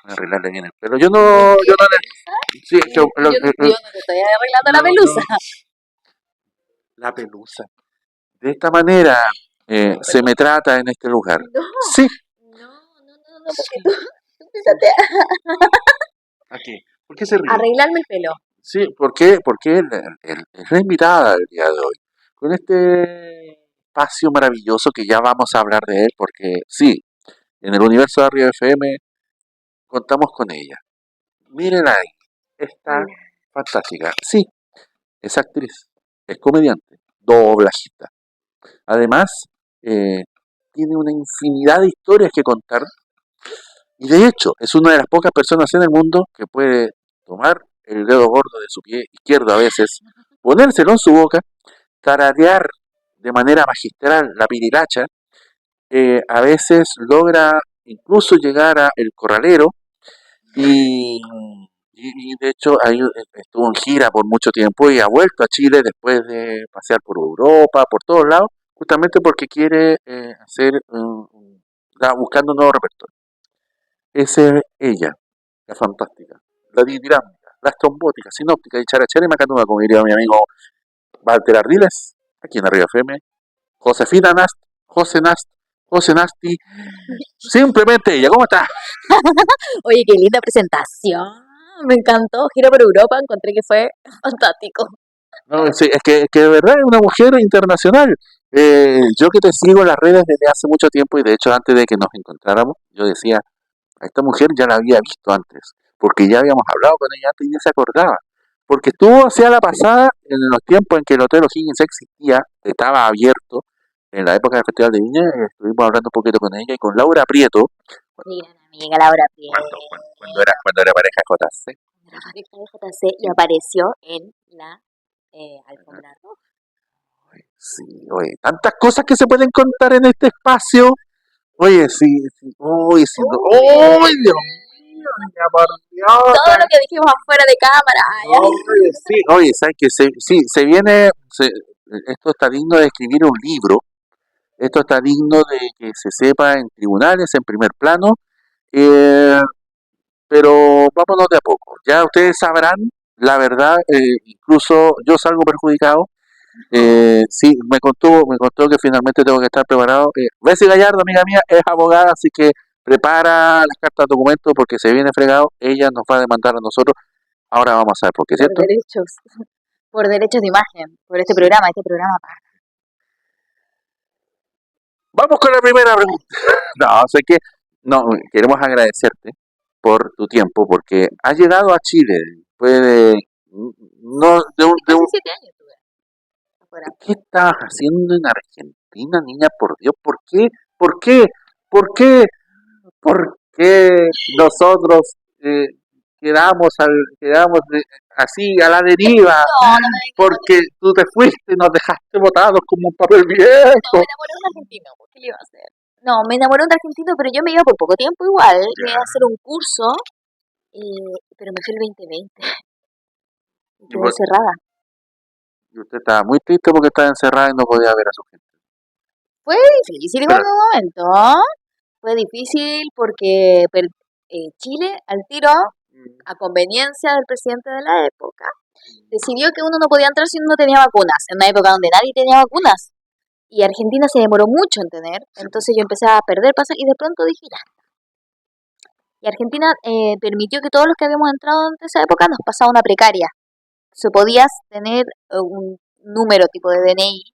Arreglarle bien el pelo. Sí, yo no te estoy arreglando la pelusa. La pelusa. De esta manera se me trata en este lugar. No, Sí. No, porque tú empezaste ¿A qué? ¿Por qué se ríe? a arreglarme el pelo. Sí, porque es la invitada del día de hoy. Con este espacio maravilloso que ya vamos a hablar de él, porque sí, en el universo de Arriba FM contamos con ella. Mírenla ahí, está fantástica. Sí, es actriz, es comediante, doblajista. Además, tiene una infinidad de historias que contar. Y de hecho, es una de las pocas personas en el mundo que puede tomar el dedo gordo de su pie izquierdo a veces, ponérselo en su boca, tararear de manera magistral la pirilacha, a veces logra incluso llegar a El Corralero y, y de hecho ahí estuvo en gira por mucho tiempo y ha vuelto a Chile después de pasear por Europa, por todos lados, justamente porque quiere buscando un nuevo repertorio. Esa es ella, la fantástica, la dinámica, la estrombótica, sinóptica, y charachera y macanduma, como diría mi amigo Walter Ardiles, aquí en Arriba FM, Josefina Nast, José Nasti, simplemente ella, ¿cómo está? Oye, qué linda presentación. Me encantó. Gira por Europa. Encontré que fue fantástico. No, sí, es que de verdad es una mujer internacional. Yo que te sigo en las redes desde hace mucho tiempo y de hecho antes de que nos encontráramos, yo decía, a esta mujer ya la había visto antes, porque ya habíamos hablado con ella antes y ya se acordaba. Porque estuvo hacia la pasada, en los tiempos en que el Hotel O'Higgins existía, estaba abierto, en la época del Festival de Viña, estuvimos hablando un poquito con ella y con Laura Prieto, Mi gran amiga Laura Prieto. cuando era pareja JC. Era pareja de JC y apareció en la alfombra roja. Sí, oye, tantas cosas que se pueden contar en este espacio. Oye, sí, uy, sí, uy, Dios mío, niña, por Dios. Todo lo que dijimos afuera de cámara. Oye, sí, oye, ¿sabes qué? Sí, esto está digno de escribir un libro, esto está digno de que se sepa en tribunales, en primer plano, eh, pero vámonos de a poco. Ya ustedes sabrán, la verdad, incluso yo salgo perjudicado. Sí, me contó que finalmente tengo que estar preparado. Bessie Gallardo, amiga mía, es abogada, así que prepara las cartas de documento porque se viene fregado. Ella nos va a demandar a nosotros. Ahora vamos a ver por qué, Por ¿cierto? derechos de imagen, por este programa. Vamos con la primera pregunta. No, sé que no, queremos agradecerte por tu tiempo porque has llegado a Chile. No, Casi 7 años tuve afuera. ¿Qué estabas haciendo en Argentina, niña? Por Dios, ¿por qué? ¿Por qué? ¿Por qué? ¿Por qué nosotros quedamos así a la deriva? No, Porque tú te fuiste y nos dejaste botados como un papel me viejo. enamoré de un argentino. ¿Qué le iba a hacer? No, me enamoré de un argentino, pero yo me iba por poco tiempo igual. Me iba a hacer un curso, pero me fui el 2020. Y quedé encerrada. Y usted estaba muy triste porque estaba encerrada y no podía ver a su gente. Fue difícil igual en un momento. Fue difícil porque Chile, al tiro, a conveniencia del presidente de la época, decidió que uno no podía entrar si uno no tenía vacunas, en una época donde nadie tenía vacunas. Y Argentina se demoró mucho en tener, entonces yo empecé a perder pasajes y de pronto dije ya. Y Argentina permitió que todos los que habíamos entrado en esa época nos pasaba una precaria. Se podías tener un número tipo de DNI.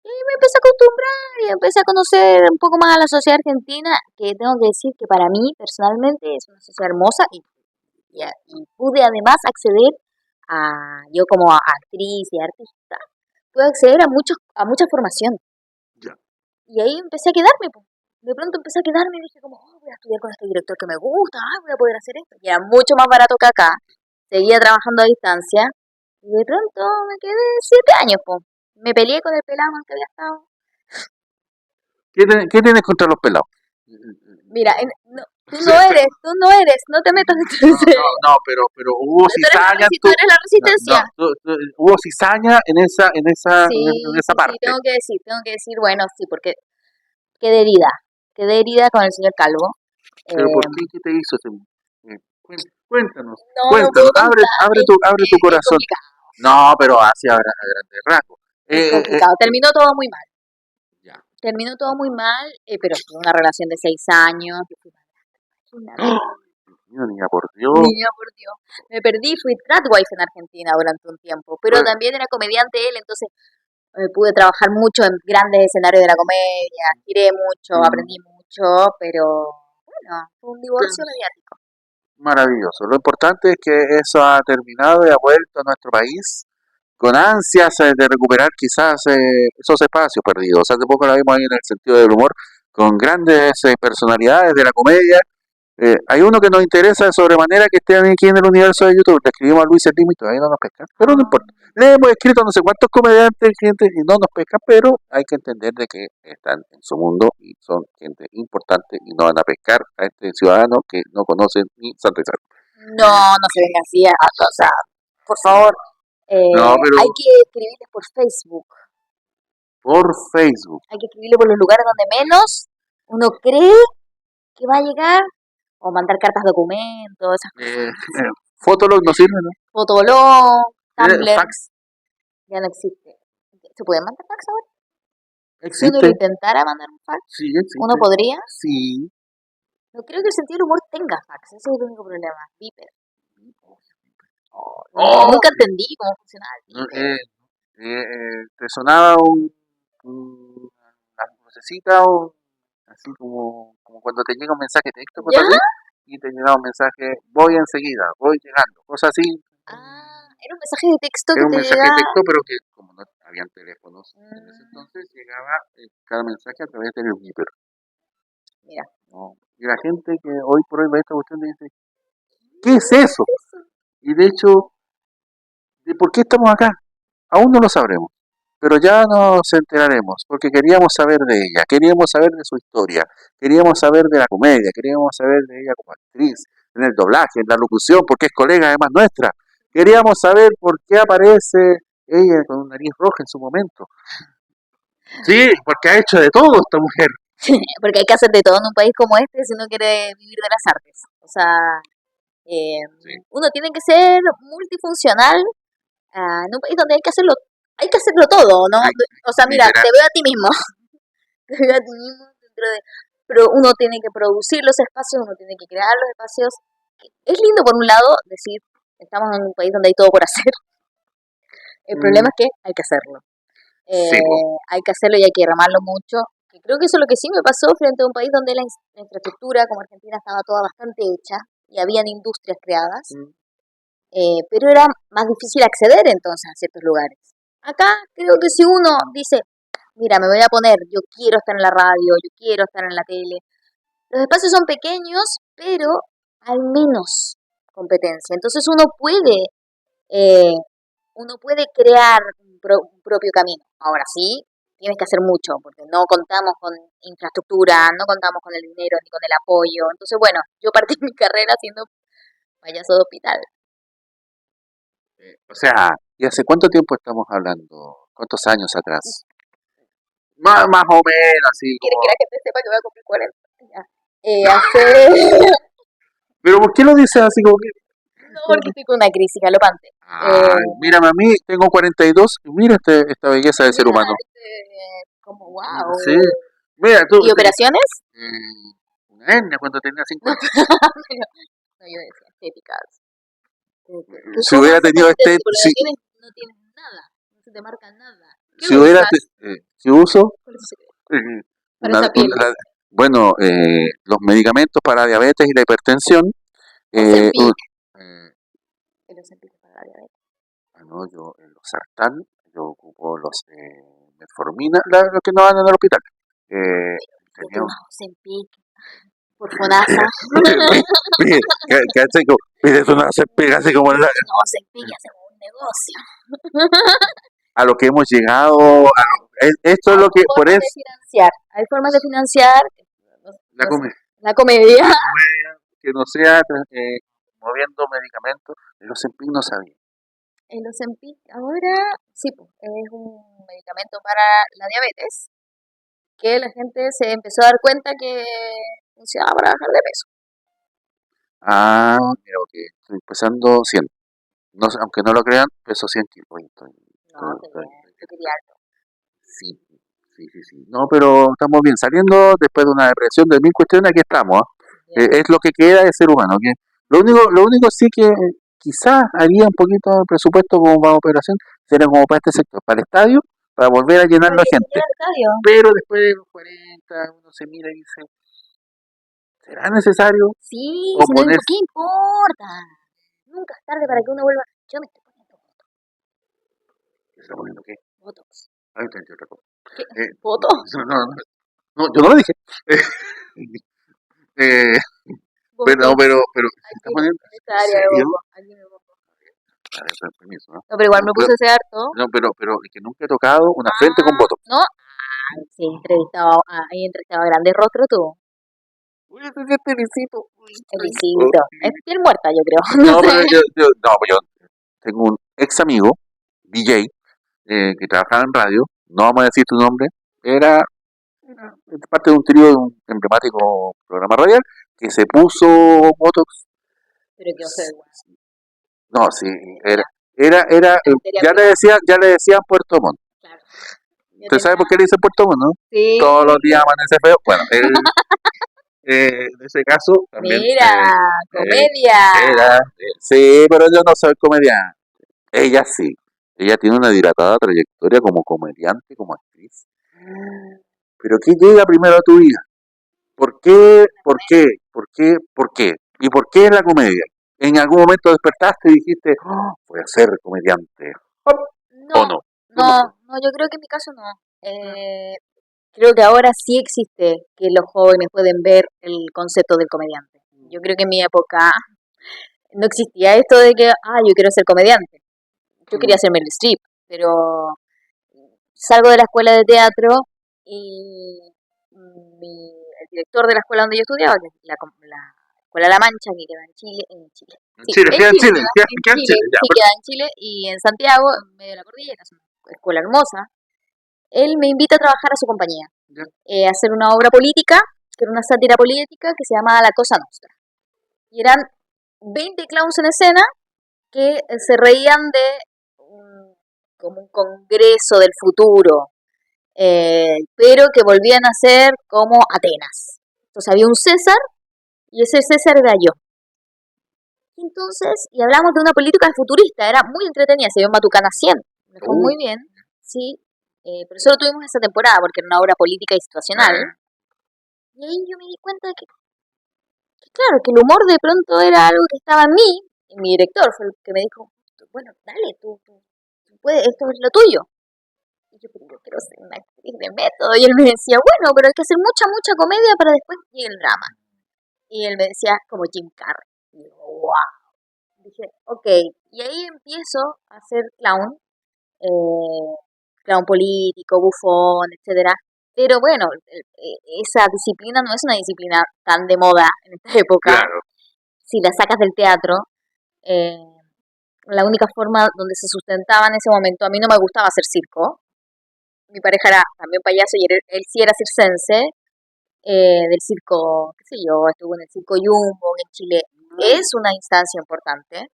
Y me empecé a acostumbrar y empecé a conocer un poco más a la sociedad argentina, que tengo que decir que para mí personalmente es una sociedad hermosa y pude además acceder yo como actriz y artista, pude acceder a mucha formación. Ya. Y ahí empecé a quedarme, pues. De pronto empecé a quedarme y dije como, voy a estudiar con este director que me gusta, voy a poder hacer esto. Y era mucho más barato que acá. Seguía trabajando a distancia. Y de pronto me quedé 7 años, pues. Me peleé con el pelado con el que había estado. ¿Qué tienes contra los pelados? Mira, tú no eres, no te metas en No, pero hubo cizaña. Tú eres la resistencia. Hubo cizaña en esa parte. Sí, tengo que decir, bueno, sí, porque quedé herida con el señor Calvo. ¿Pero por Eh, qué? ¿Qué te hizo ese? Cuéntanos, no puedo cuéntanos, contar, abre tu es corazón. complicado, No, pero así a grandes rasgos. es Eh, eh, eh, complicado. Terminó todo muy mal. ya. Terminó todo muy mal, pero fue una relación de 6 años. Yo fui ¡Oh! Dios mío, niña, por Dios. niña, por Dios. Me perdí, fui tradwife en Argentina durante un tiempo, pero Pues, también era comediante él, entonces pude trabajar mucho en grandes escenarios de la comedia, giré mucho, aprendí mm, mucho, pero bueno, fue un divorcio qué mediático. maravilloso. Lo importante es que eso ha terminado y ha vuelto a nuestro país con ansias de recuperar quizás esos espacios perdidos. Hace poco la vimos ahí en el sentido del humor, con grandes personalidades de la comedia. Hay uno que nos interesa de sobremanera que esté aquí en el universo de YouTube. Le escribimos a Luis el Lima y todavía no nos pescan, pero no Ah, importa. Le hemos escrito a no sé cuántos comediantes, gente, y no nos pescan, pero hay que entender de que están en su mundo y son gente importante y no van a pescar a este ciudadano que no conoce ni Santa Isabel. no, no se venga así, o sea, por favor, No, pero hay que escribirles por Facebook, por Facebook. hay que escribirle por los lugares donde menos uno cree que va a llegar, o mandar cartas documentos, esas cosas. Fotolog no sirve, ¿no? Fotolog, Tumblr, Fax ya no existe. ¿Se puede mandar fax ahora? Si uno lo existe. intentara mandar un fax, Sí, uno existe. podría. Sí. No creo que el sentido del humor tenga fax, ese es el único problema. Viper. Oh, Nunca entendí cómo funcionaba el no, Viper. te sonaba una vocecita o así como cuando te llega un mensaje de texto, ¿Ya? cosas así, y te llegaba un mensaje, voy enseguida, voy llegando, cosas así. Ah, era un mensaje de texto Era que un te mensaje de llegaba. texto, pero que como no habían teléfonos en ese Mm, entonces, llegaba cada mensaje a través del Viper. mira. ¿No? Y la gente que hoy por hoy ve esta cuestión dice, ¿qué es eso? Y de hecho, ¿de por qué estamos acá? Aún no lo sabremos, pero ya nos enteraremos, porque queríamos saber de ella, queríamos saber de su historia, queríamos saber de la comedia, queríamos saber de ella como actriz, en el doblaje, en la locución, porque es colega además nuestra. Queríamos saber por qué aparece ella con un nariz roja en su momento. Sí, porque ha hecho de todo esta mujer. Porque hay que hacer de todo en un país como este si uno quiere vivir de las artes. O sea, eh, Sí, uno tiene que ser multifuncional en un país donde hay que hacerlo todo, ¿no? hay, O sea, mira, literal. te veo a ti mismo, te veo a ti mismo dentro de, pero uno tiene que producir los espacios, uno tiene que crear los espacios. Es lindo por un lado decir, estamos en un país donde hay todo por hacer. El Mm, problema es que hay que hacerlo. sí, po. Hay que hacerlo y hay que remarlo mucho. Que creo que eso es lo que sí me pasó frente a un país donde la infraestructura, como Argentina, estaba toda bastante hecha y habían industrias creadas, Mm, pero era más difícil acceder entonces a ciertos lugares. Acá creo que si uno dice, mira, me voy a poner, yo quiero estar en la radio, yo quiero estar en la tele, los espacios son pequeños, pero hay menos competencia. Entonces eh, uno puede crear un propio camino. Ahora sí, tienes que hacer mucho, porque no contamos con infraestructura, no contamos con el dinero ni con el apoyo. Entonces, bueno, yo partí mi carrera siendo payaso de hospital. o sea, ¿y hace cuánto tiempo estamos hablando? ¿Cuántos años atrás? Más o menos, así ¿Quieres que como... la gente sepa que voy a cumplir 40? Ya. Hace... Pero ¿por qué lo dices así como que... No, porque estoy con una crisis galopante. Ay, mírame a mí, tengo 42 y mira esta belleza de ser Mira, humano. como Sí, wow. mira, tú, ¿Y operaciones? una hernia cuando tenía No, 50. pero, no, yo decía estéticas. ¿Qué Si cosas hubiera son tenido estéticas? Porque no tienes nada, no se te marca nada. ¿Qué si hubiera, usas? si uso, ¿Cuál es tu secreto? eh, Para esa piel. bueno, los medicamentos para diabetes y la hipertensión, eh, u- Ozempic. eh, El Ozempic es para la diabetes. no, yo los sartán, yo ocupo los metformina, los que no van al hospital. Eh, Te tenía tomas Ozempic por FONASA. ¿cachai? Mire, eso no se pega así como No, Ozempic hacemos un negocio. a lo que hemos llegado. Esto es Hay lo que, por formas de eso, financiar. Hay formas de financiar. No, la, no sé, come- la comedia. la comedia, que no sea moviendo medicamentos, los Ozempic no sabía. El Ozempic ahora, sí, pues, es un medicamento para la diabetes que la gente se empezó a dar cuenta que Funcionaba para bajar de peso. Ah, mira, ok. Estoy pesando 100. No, aunque no lo crean, peso 100 kilos. Oye, No, qué bien, yo quería harto. sí, sí, sí, sí. No, pero estamos bien. Saliendo después de una depresión de mil cuestiones, aquí estamos. ¿Ah? Bien. Es lo que queda de ser humano. Que lo único sí que quizás haría un poquito de presupuesto como para operación, sería como para este sector, para el estadio, para volver a llenarlo Para de que se gente. llene el estadio. Pero después de los 40, uno se mira y dice, ¿será necesario? Sí, O si no, ponerse... ¿qué importa? Nunca es tarde para que uno vuelva. Yo me estoy poniendo ¿Qué se está poniendo qué? Botox. Ay, te otra cosa. ¿Qué? Eh, ¿Foto? no, no, no, no, yo no lo dije. Eh, pero, Botox. pero, ¿se está Aquí, poniendo? en esta ¿En área de serio? ojo. Aquí me pongo. A ver, permiso, ¿no? No, pero igual No, me puse ese harto. no, pero es que nunca he tocado una frente con Ah, voto. no. Sí, he entrevistado a grandes rostros tú. Uy, ese felicito. Felicito. Es piel muerta, yo creo. No No, pero sé. yo tengo un ex amigo, DJ, que trabajaba en radio, no vamos a decir tu nombre, era parte de un trío de un emblemático programa radial, que se puso Botox. Pero que fue igual. No, sí, era, Tenía era, bacteria culiada. ya le decían Puerto Montt. Claro. Yo ¿Usted sabe tenía. por qué le dicen Puerto Montt, no? Todos los días Sí. amanece feo. Bueno, él, en ese caso, también Mira, comedia. sí, pero yo no soy comediante. Ella sí. Ella tiene una dilatada trayectoria como comediante, como actriz. Pero ¿qué llega primero a tu vida? ¿Por qué? ¿Por qué? ¿Por qué? ¿Por qué? ¿Y por qué la comedia? ¿En algún momento despertaste y dijiste, oh, voy a ser comediante? ¿O No, no? ¿Cómo no, fue? no, yo creo que en mi caso no. Creo que ahora sí existe que los jóvenes pueden ver el concepto del comediante. Yo creo que en mi época no existía esto de que, yo quiero ser comediante. Yo quería ser Meryl Streep, pero salgo de la escuela de teatro y el director de la escuela donde yo estudiaba, que es la Escuela La Mancha, que queda en Chile, En sí, Chile, en queda en Chile Chile, queda, en queda en Chile, Chile, ya, sí queda en Chile, y en Santiago, en medio de la cordillera, es una escuela hermosa. Él me invita a trabajar a su compañía, ya. a hacer una obra política, que era una sátira política que se llamaba La Cosa Nostra. Y eran 20 clowns en escena que se reían de como un congreso del futuro, pero que volvían a ser como Atenas. Entonces había un César y ese César era yo. Entonces, y hablamos de una política futurista, era muy entretenida, se vio en Matucana 100, me fue muy bien, sí, pero solo tuvimos esa temporada porque era una obra política y situacional. Y ahí yo me di cuenta de que claro, que el humor de pronto era algo que estaba en mí, y mi director fue el que me dijo, bueno, dale, tú puedes, esto es lo tuyo. Y yo, pero yo quiero ser una actriz de método. Y él me decía, bueno, pero hay que hacer mucha, mucha comedia para después llegue el drama. Y él me decía, como Jim Carrey. Y yo, wow. Dije, ok. Y ahí empiezo a ser clown, eh, clown político, bufón, etcétera. Pero bueno, esa disciplina no es una disciplina tan de moda en esta época. Claro. Si la sacas del teatro, eh, la única forma donde se sustentaba en ese momento, a mí no me gustaba hacer circo. Mi pareja era también payaso y él sí era circense, del circo, qué sé yo, estuvo en el circo Jumbo, en Chile. Es una instancia importante.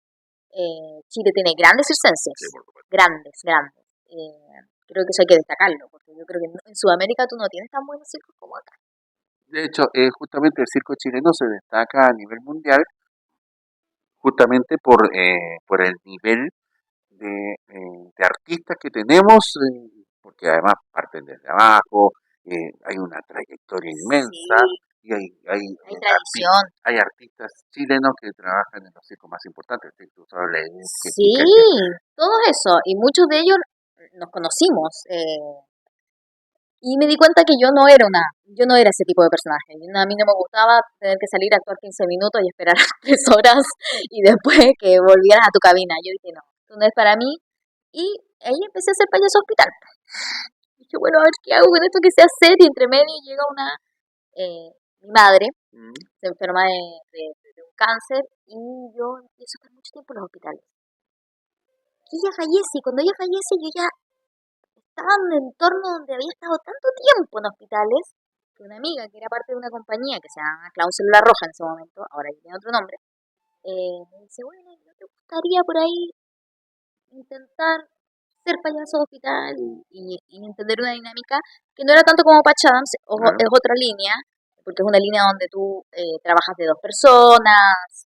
Chile tiene grandes circenses, Sí, por supuesto. grandes, grandes. Creo que eso hay que destacarlo, porque yo creo que en Sudamérica tú no tienes tan buenos circos como acá. De hecho, justamente el circo chileno se destaca a nivel mundial justamente por el nivel de artistas que tenemos, porque además parten desde abajo, hay una trayectoria inmensa Sí, y hay tradición. hay artistas chilenos que trabajan en los circos más importantes, tú sabes, Sí, todo eso. Y muchos de ellos nos conocimos. Y me di cuenta que yo no era ese tipo de personaje. A mí no me gustaba tener que salir a actuar 15 minutos y esperar 3 horas y después que volvieras a tu cabina. Yo dije, no, esto no es para mí. Y ahí empecé a hacer payaso hospital. Dije, bueno, a ver qué hago con esto que sé hacer. Y entre medio llega mi madre, se enferma de un cáncer y yo empiezo a estar mucho tiempo en los hospitales. Y ella fallece, y cuando ella fallece yo ya estaba en un entorno donde había estado tanto tiempo en hospitales que una amiga que era parte de una compañía que se llama Clown Célula Roja en ese momento, ahora ya tiene otro nombre, me dice, bueno, ¿no te gustaría por ahí intentar ser payaso de hospital y entender una dinámica que no era tanto como Patch Adams, Claro. es otra línea, porque es una línea donde tú trabajas de dos personas,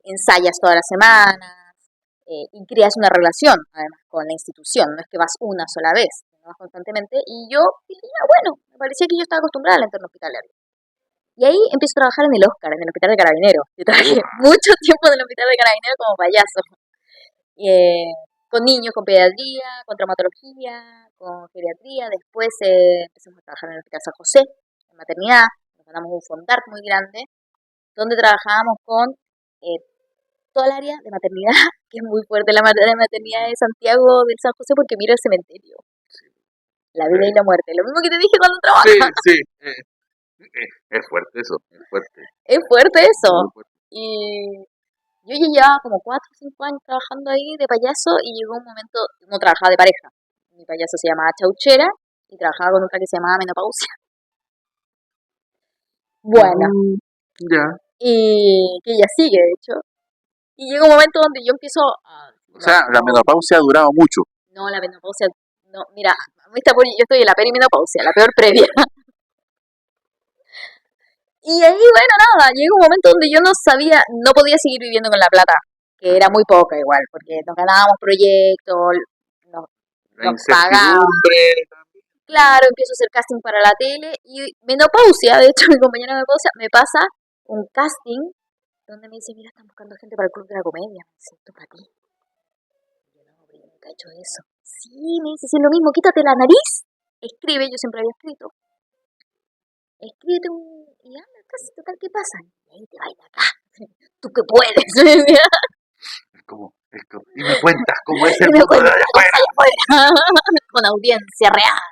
ensayas todas las semanas y creas una relación, además, con la institución, no es que vas una sola vez, sino vas constantemente, y yo dije, ya, bueno, me parecía que yo estaba acostumbrada al entorno hospitalario. Y ahí empiezo a trabajar en el Oscar, en el Hospital de Carabineros. Yo trabajé mucho tiempo en el Hospital de Carabineros como payaso. eh, con niños, con pediatría, con traumatología, con geriatría. Después empezamos a trabajar en el Hospital San José, en maternidad. Nos ganamos un fondart muy grande, donde trabajábamos con eh, toda el área de maternidad, que es muy fuerte la de maternidad de Santiago del San José, porque mira el cementerio, la vida y la muerte. Lo mismo que te dije cuando trabajas. Sí, sí. Es fuerte eso, es fuerte. Es fuerte eso. Muy fuerte. Y yo ya llevaba como 4 o 5 años trabajando ahí de payaso y llegó un momento, no trabajaba de pareja. Mi payaso se llamaba Chauchera y trabajaba con otra que se llamaba Menopausia. Bueno, Ya. y que ella sigue, de hecho. Y llega un momento donde yo empiezo a... O sea, la menopausia ha durado mucho. No, la menopausia... No, mira, yo estoy en la perimenopausia, la peor previa. Y ahí, bueno, nada, llega un momento donde yo no sabía, no podía seguir viviendo con la plata, que era muy poca igual, porque nos ganábamos proyectos, nos, La nos pagaban. incertidumbre. Claro, empiezo a hacer casting para la tele y menopausia, de hecho mi compañera de menopausia me pasa un casting donde me dice, mira, están buscando gente para el Club de la Comedia, me dice, esto para ti. Y yo, no, pero yo nunca he hecho eso. Sí, me dice, si es lo mismo, quítate la nariz, escribe, yo siempre había escrito, escríbete un... y anda casi total, ¿qué pasa? Y ahí te baila acá, tú que puedes. Y me cuentas cómo es el Y me mundo de cuenta allá cómo es afuera. allá afuera, con audiencia real.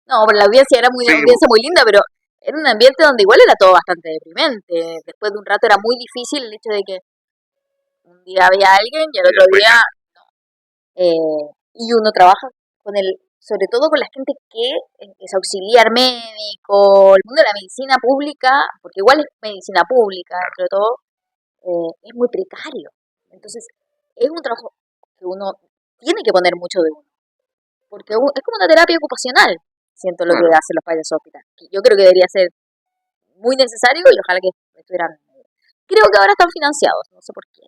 No, pero la audiencia era muy, una Sí, audiencia muy linda, pero era un ambiente donde igual era todo bastante deprimente. Después de un rato era muy difícil el hecho de que un día había alguien y el y otro después día ya. y uno trabaja con el, sobre todo con la gente que es auxiliar médico, el mundo de la medicina pública, porque igual es medicina pública, entre todo, es muy precario. Entonces, es un trabajo que uno tiene que poner mucho de uno, porque es como una terapia ocupacional, siento lo que Claro. hacen los payasos hospitales. Yo creo que debería ser muy necesario y ojalá que estuvieran. Creo que ahora están financiados, no sé por qué.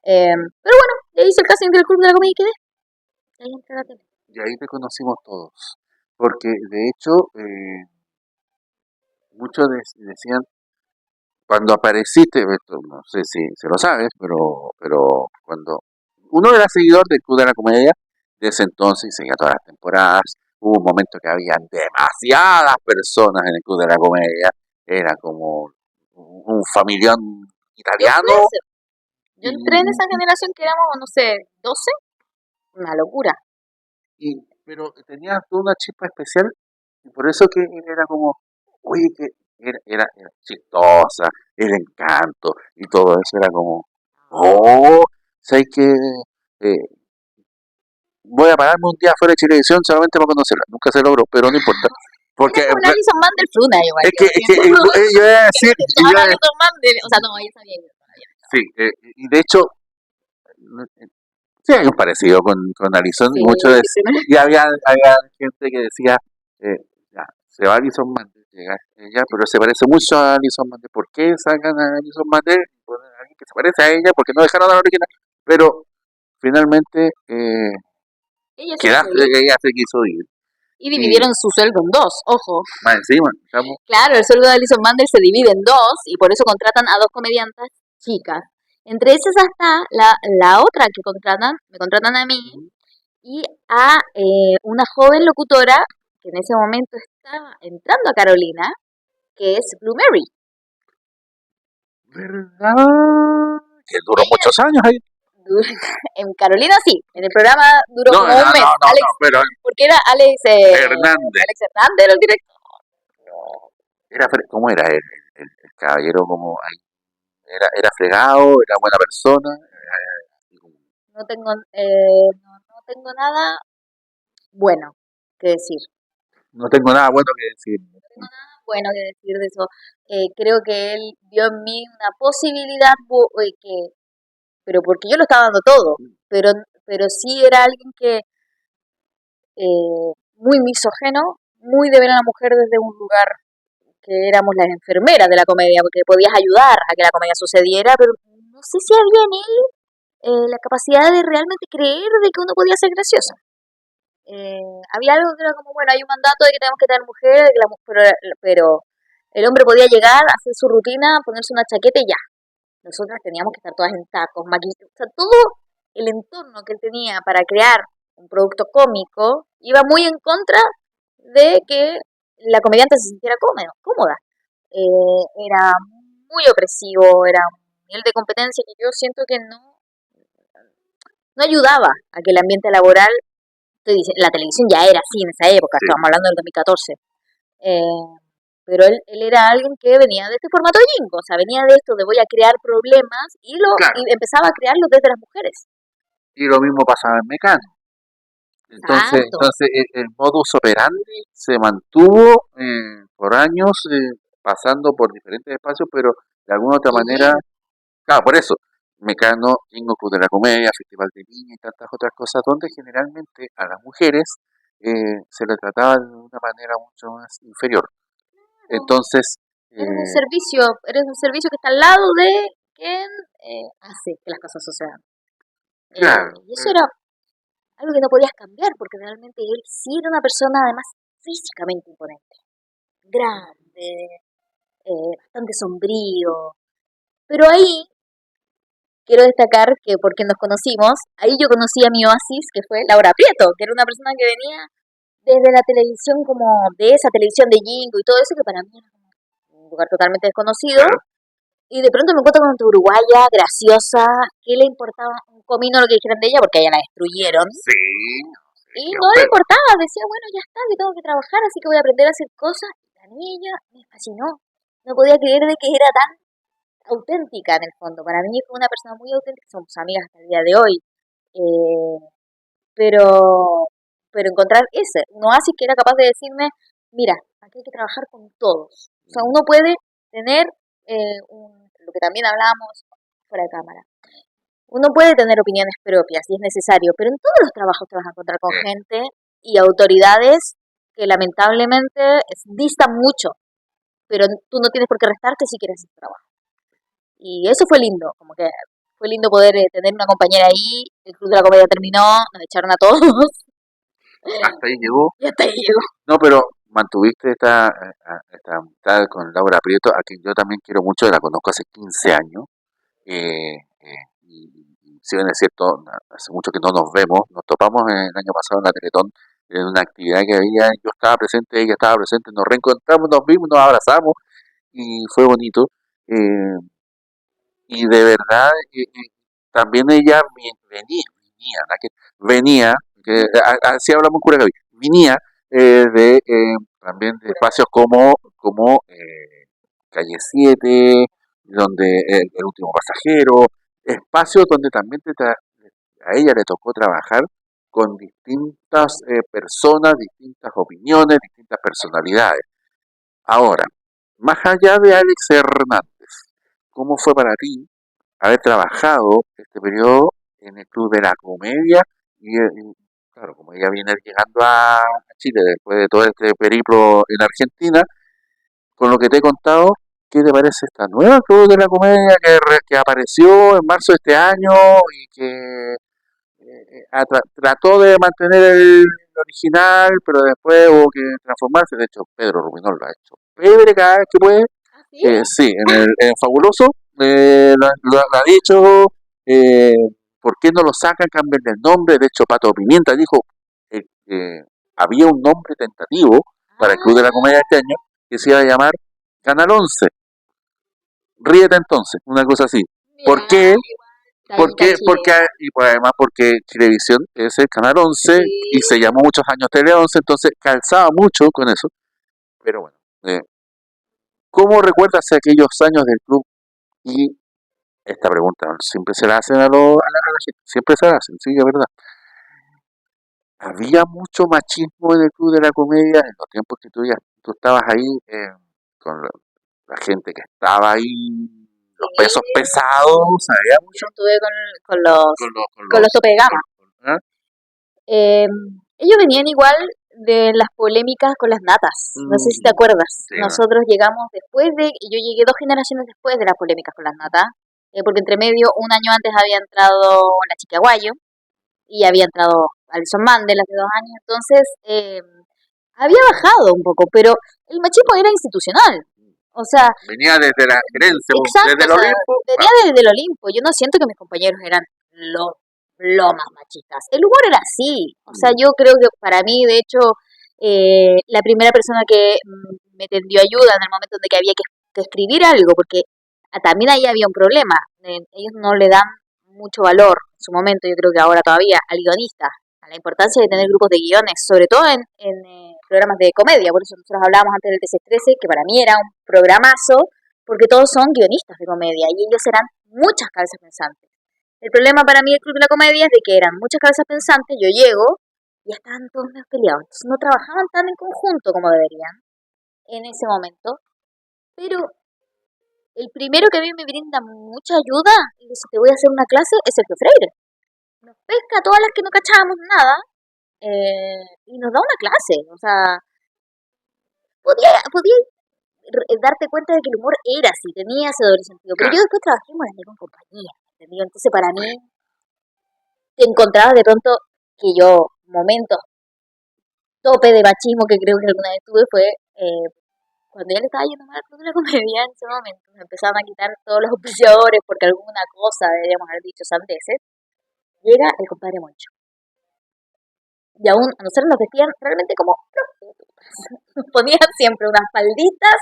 Pero bueno, le hice el casting del Club de la Comedia y quedé. Ahí entré a la tele. Y ahí te conocimos todos. Porque de hecho, muchos decían, cuando apareciste, esto no sé si se lo sabes, pero cuando uno era seguidor del Club de la Comedia, de ese entonces seguía todas las temporadas, hubo un momento que había demasiadas personas en el Club de la Comedia, era como un familión Yo fui italiano, ese. Yo entré en y, esa generación que éramos, no sé, 12. Una locura. pero tenía toda una chispa especial, y por eso que él era como, oye, que era chistosa, el encanto, y todo eso era como, oh, ¿sabes qué? Eh, Voy a pararme un día fuera de Chilevisión solamente para conocerla. Nunca se logró, pero no importa. Porque Era como la Alison Mandel Fruna igual, es yo que siento. yo iba a decir, Toda la Alison Mandel. O sea, no, ella sabía yo todavía. sí, y de hecho, sí hay un parecido con Alison, y Sí, muchos sí, sí. y había gente que decía, ya, se va Alison Mandel, llega ella, pero se parece mucho a Alison Mandel. ¿Por qué sacan a Alison Mandel? Ponen a alguien que se parece a ella, porque no dejaron a la original. Pero finalmente, Ella se quiso ir. ella se quiso ir. Y Y dividieron su sueldo en dos, ojo. más encima, estamos, Claro, el sueldo de Alison Mandel se divide en dos y por eso contratan a dos comediantes chicas. Entre esas está la otra que contratan, me contratan a mí, y a una joven locutora que en ese momento estaba entrando a Carolina, que es Blue Mary. ¿verdad? Que duró Ella muchos años ahí. en Carolina sí, en el programa duró No, como no, un mes. no, no, Alex, no, pero porque era Hernández. Alex Hernández era el director. ¿Cómo era el caballero? Como ahí? Era fregado, era buena persona. No tengo, no tengo nada bueno que decir. No tengo nada bueno que decir. No tengo nada bueno que decir de eso. Creo que él vio en mí una posibilidad pero porque yo lo estaba dando todo, pero, pero sí era alguien que muy misógeno, muy de ver a la mujer desde un lugar que éramos las enfermeras de la comedia, porque podías ayudar a que la comedia sucediera, pero no sé si había en él la capacidad de realmente creer de que uno podía ser gracioso. Había algo que era como, bueno, hay un mandato de que tenemos que tener mujeres, pero el hombre podía llegar, hacer su rutina, ponerse una chaqueta y ya. Nosotras teníamos que estar todas en tacos, maquillaje, o sea, todo el entorno que él tenía para crear un producto cómico iba muy en contra de que la comediante se sintiera cómoda. Era muy opresivo, era un nivel de competencia que yo siento que no ayudaba a que el ambiente laboral, estoy diciendo, la televisión ya era así en esa época, Sí, estábamos hablando del 2014, eh, pero él era alguien que venía de este formato jingo, o sea, venía de esto de voy a crear problemas y claro. empezaba a crearlos desde las mujeres. Y lo mismo pasaba en Mecano. Exacto. Entonces el modus operandi se mantuvo por años, pasando por diferentes espacios, pero de alguna u otra manera, Sí, claro, por eso, Mecano, Jingo Club de la Comedia, Festival de Viña y tantas otras cosas, donde generalmente a las mujeres se les trataba de una manera mucho más inferior. claro. Entonces, eh, Eres un servicio que está al lado de quien hace que las cosas sucedan. claro, Y eso era algo que no podías cambiar, porque realmente él sí era una persona además físicamente imponente, grande, bastante sombrío. Pero ahí quiero destacar que porque nos conocimos, ahí yo conocí a mi oasis, que fue Laura Prieto, que era una persona que venía desde la televisión, como de esa televisión de Jingo y todo eso, que para mí era como un lugar totalmente desconocido. claro, Y de pronto me encuentro con esta uruguaya, graciosa, que le importaba un comino lo que dijeran de ella, porque a ella la destruyeron. sí, Y qué no le feo. importaba, decía, bueno, ya está, que tengo que trabajar, así que voy a aprender a hacer cosas. Y la niña me fascinó. No podía creer de que era tan auténtica en el fondo. Para mí fue una persona muy auténtica, somos amigas hasta el día de hoy. Eh, pero, pero encontrar un oasis que era capaz de decirme, mira, aquí hay que trabajar con todos. O sea, uno puede tener lo que también hablábamos fuera de cámara. Uno puede tener opiniones propias si es necesario, pero en todos los trabajos te vas a encontrar con Eh, gente y autoridades que lamentablemente distan mucho, pero tú no tienes por qué restarte si quieres hacer trabajo. Y eso fue lindo, como que fue lindo poder tener una compañera ahí, el Club de la Comedia terminó, nos echaron a todos hasta ahí llegó. y hasta ahí llegó. No, pero mantuviste esta amistad con Laura Prieto, a quien yo también quiero mucho, la conozco hace 15 años. Y si bien es cierto, hace mucho que no nos vemos, nos topamos el año pasado en la Teletón, en una actividad que había, yo estaba presente, ella estaba presente, nos reencontramos, nos vimos, nos abrazamos y fue bonito. Eh, y de verdad, también ella venía, que así hablamos en Curacaví, venía también de espacios como Calle 7, donde el último pasajero, espacios donde también a ella le tocó trabajar con distintas personas, distintas opiniones, distintas personalidades. Ahora, más allá de Alex Hernández, ¿cómo fue para ti haber trabajado este periodo en el Club de la Comedia? Claro, como ella viene llegando a Chile después de todo este periplo en Argentina, con lo que te he contado, ¿qué te parece esta nueva Club de la Comedia que apareció en marzo de este año y que trató de mantener el original, pero después hubo que transformarse? De hecho, Pedro Rubinón lo ha hecho. Pedro cada vez que puede, ¿Ah, sí? sí, en Fabuloso, lo ha dicho, eh, ¿por qué no lo sacan? Cambian el nombre. De hecho, Pato Pimienta dijo que había un nombre tentativo para el Club de la Ah, Comedia este año que se iba a llamar Canal 11. Ríete entonces, una cosa así. ¿Por mira, qué? talita Porque, chilena. y pues además porque Chilevisión es el Canal 11 y se Sí. llamó muchos años Tele 11, entonces calzaba mucho con eso. Pero bueno, ¿cómo recuerdas aquellos años del club? Y esta pregunta siempre se la hacen a la gente, siempre se la hacen, sí, es verdad. Había mucho machismo en el club de la comedia en los tiempos que tú estabas ahí. con la gente que estaba ahí, los Sí, pesos pesados, sabía yo mucho estuve con los, con los tope de gama. ¿ah? Ellos venían igual de las polémicas con las natas. No sé si te acuerdas. Sí, Nosotros llegamos después yo llegué 2 generaciones después de las polémicas con las natas, porque entre medio, un año antes había entrado la Chica Guayo y había entrado Alison Mandel hace 2 años. Entonces, había bajado un poco, pero el machismo era institucional. O sea, venía desde la gerencia, exacto, desde el o sea, Olimpo. venía desde el Olimpo. Yo no siento que mis compañeros eran lo más machistas. El humor era así. O sea, yo creo que para mí, de hecho, la primera persona que me tendió ayuda en el momento en que había que escribir algo, porque también ahí había un problema. Ellos no le dan mucho valor en su momento, yo creo que ahora todavía, al guionista, a la importancia de tener grupos de guiones, sobre todo en programas de comedia. Por eso nosotros hablábamos antes del TC13, que para mí era un programazo, porque todos son guionistas de comedia y ellos eran muchas cabezas pensantes. El problema para mí del Club de la Comedia es de que eran muchas cabezas pensantes, yo llego y ya estaban todos medio peleados. Entonces no trabajaban tan en conjunto como deberían en ese momento. Pero el primero que a mí me brinda mucha ayuda y dice, te voy a hacer una clase, es Sergio Freire. Nos pesca a todas las que no cachábamos nada y nos da una clase. O sea, podía darte cuenta de que el humor era así, tenía ese doble sentido. Pero yo después trabajé en Morandé con compañía, ¿entendido? Entonces para mí te encontrabas de pronto que yo, momentos tope de machismo que creo que alguna vez tuve fue cuando ya le estaba yendo mal al Club de la Comedia en ese momento. Me empezaban a quitar todos los auspiciadores porque alguna cosa deberíamos haber dicho sandeces. Llega el compadre Moncho. Y aún a nosotros nos vestían realmente como prostitutas. Nos ponían siempre unas falditas,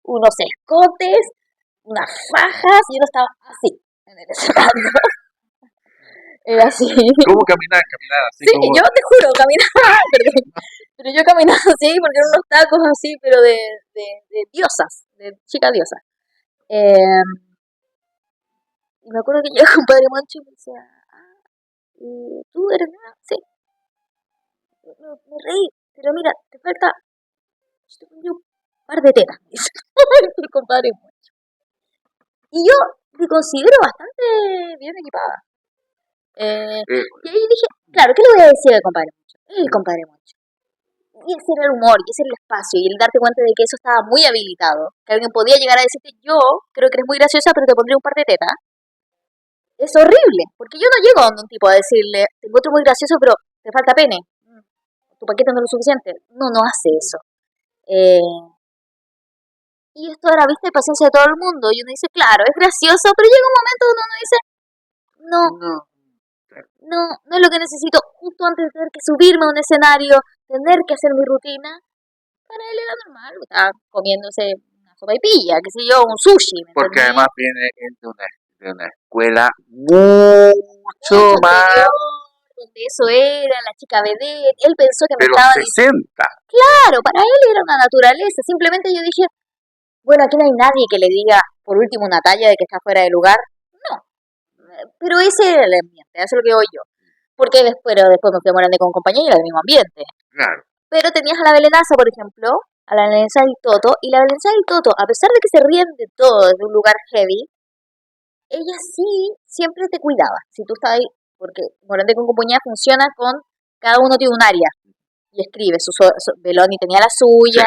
unos escotes, unas fajas y uno estaba así en el escenario. Era así. ¿Cómo caminar? Así sí, como... yo te juro, caminaba, pero yo caminaba así porque eran unos tacos así, pero de diosas, de chica diosa. Y me acuerdo que llegó un padre Moncho y me decía, ¿tú eres nueva? Sí. Me reí, pero mira, te falta un par de tetas, me dice el compadre Moncho. Y yo me considero bastante bien equipada. Y ahí dije, claro, ¿qué le voy a decir al compadre Moncho? El compadre Moncho. Y ese era el humor, y ese era el espacio, y el darte cuenta de que eso estaba muy habilitado. Que alguien podía llegar a decirte, yo creo que eres muy graciosa, pero te pondré un par de tetas. Es horrible, porque yo no llego a un tipo a decirle, te encuentro muy gracioso, pero te falta pene. Tu paquete no es lo suficiente. No, no hace eso. Y esto era vista y paciencia de todo el mundo. Y uno dice, claro, es gracioso, pero llega un momento donde uno dice, no, no es lo que necesito. Justo antes de tener que subirme a un escenario, tener que hacer mi rutina, para él era normal. Estaba comiéndose una sopaipilla, qué sé yo, un sushi. ¿Me porque entendí? además viene de una escuela mucho más... Anterior, donde eso era, la chica vedette. Él pensó que me de los estaba 60. Claro, para él era una naturaleza. Simplemente yo dije, bueno, aquí no hay nadie que le diga, por último, una talla de que está fuera de lugar. No. Pero ese era el ambiente, eso es lo que voy yo. Porque después me fui a Morandé con compañía y era del mismo ambiente. Claro. Pero tenías a la Belenaza, por ejemplo, a la Belenaza del Toto, y la Belenaza del Toto, a pesar de que se ríen de todo desde un lugar heavy, ella sí siempre te cuidaba. Si tú estás ahí, porque Morandé con compañía funciona con, cada uno tiene un área, y escribe, Beloni tenía la suya,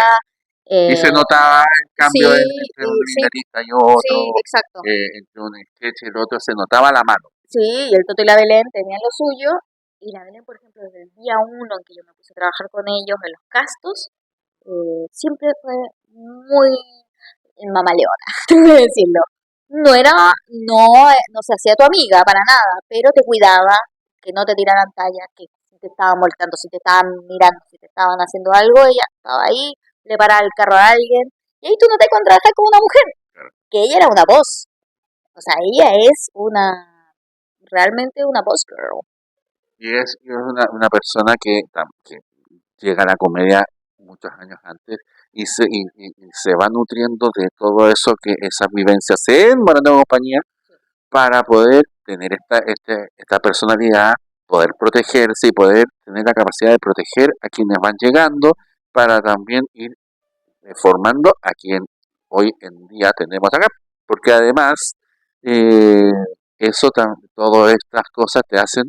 Y se notaba el cambio sí, entre un sí, guitarrista y otro, sí, exacto. entre un sketch y el otro, se notaba la mano. Sí, y el Toto y la Belén tenían lo suyo, y la Belén, por ejemplo, desde el día 1 en que yo me puse a trabajar con ellos en los castos, siempre fue muy mamaleona, tengo que decirlo. No era, no se hacía tu amiga para nada, pero te cuidaba, que no te tiraran tallas, que si te estaban molestando, si te estaban mirando, si te estaban haciendo algo, ella estaba ahí, le paraba el carro a alguien, y ahí tú no te contratas como una mujer, que ella era una voz. O sea, ella es realmente una boss girl. Y es una persona que llega a la comedia muchos años antes y se va nutriendo de todo eso, que esas vivencias en Morandé Compañía, para poder tener esta personalidad, poder protegerse y poder tener la capacidad de proteger a quienes van llegando, para también ir formando a quien hoy en día tenemos acá, porque además eh, todas estas cosas te hacen,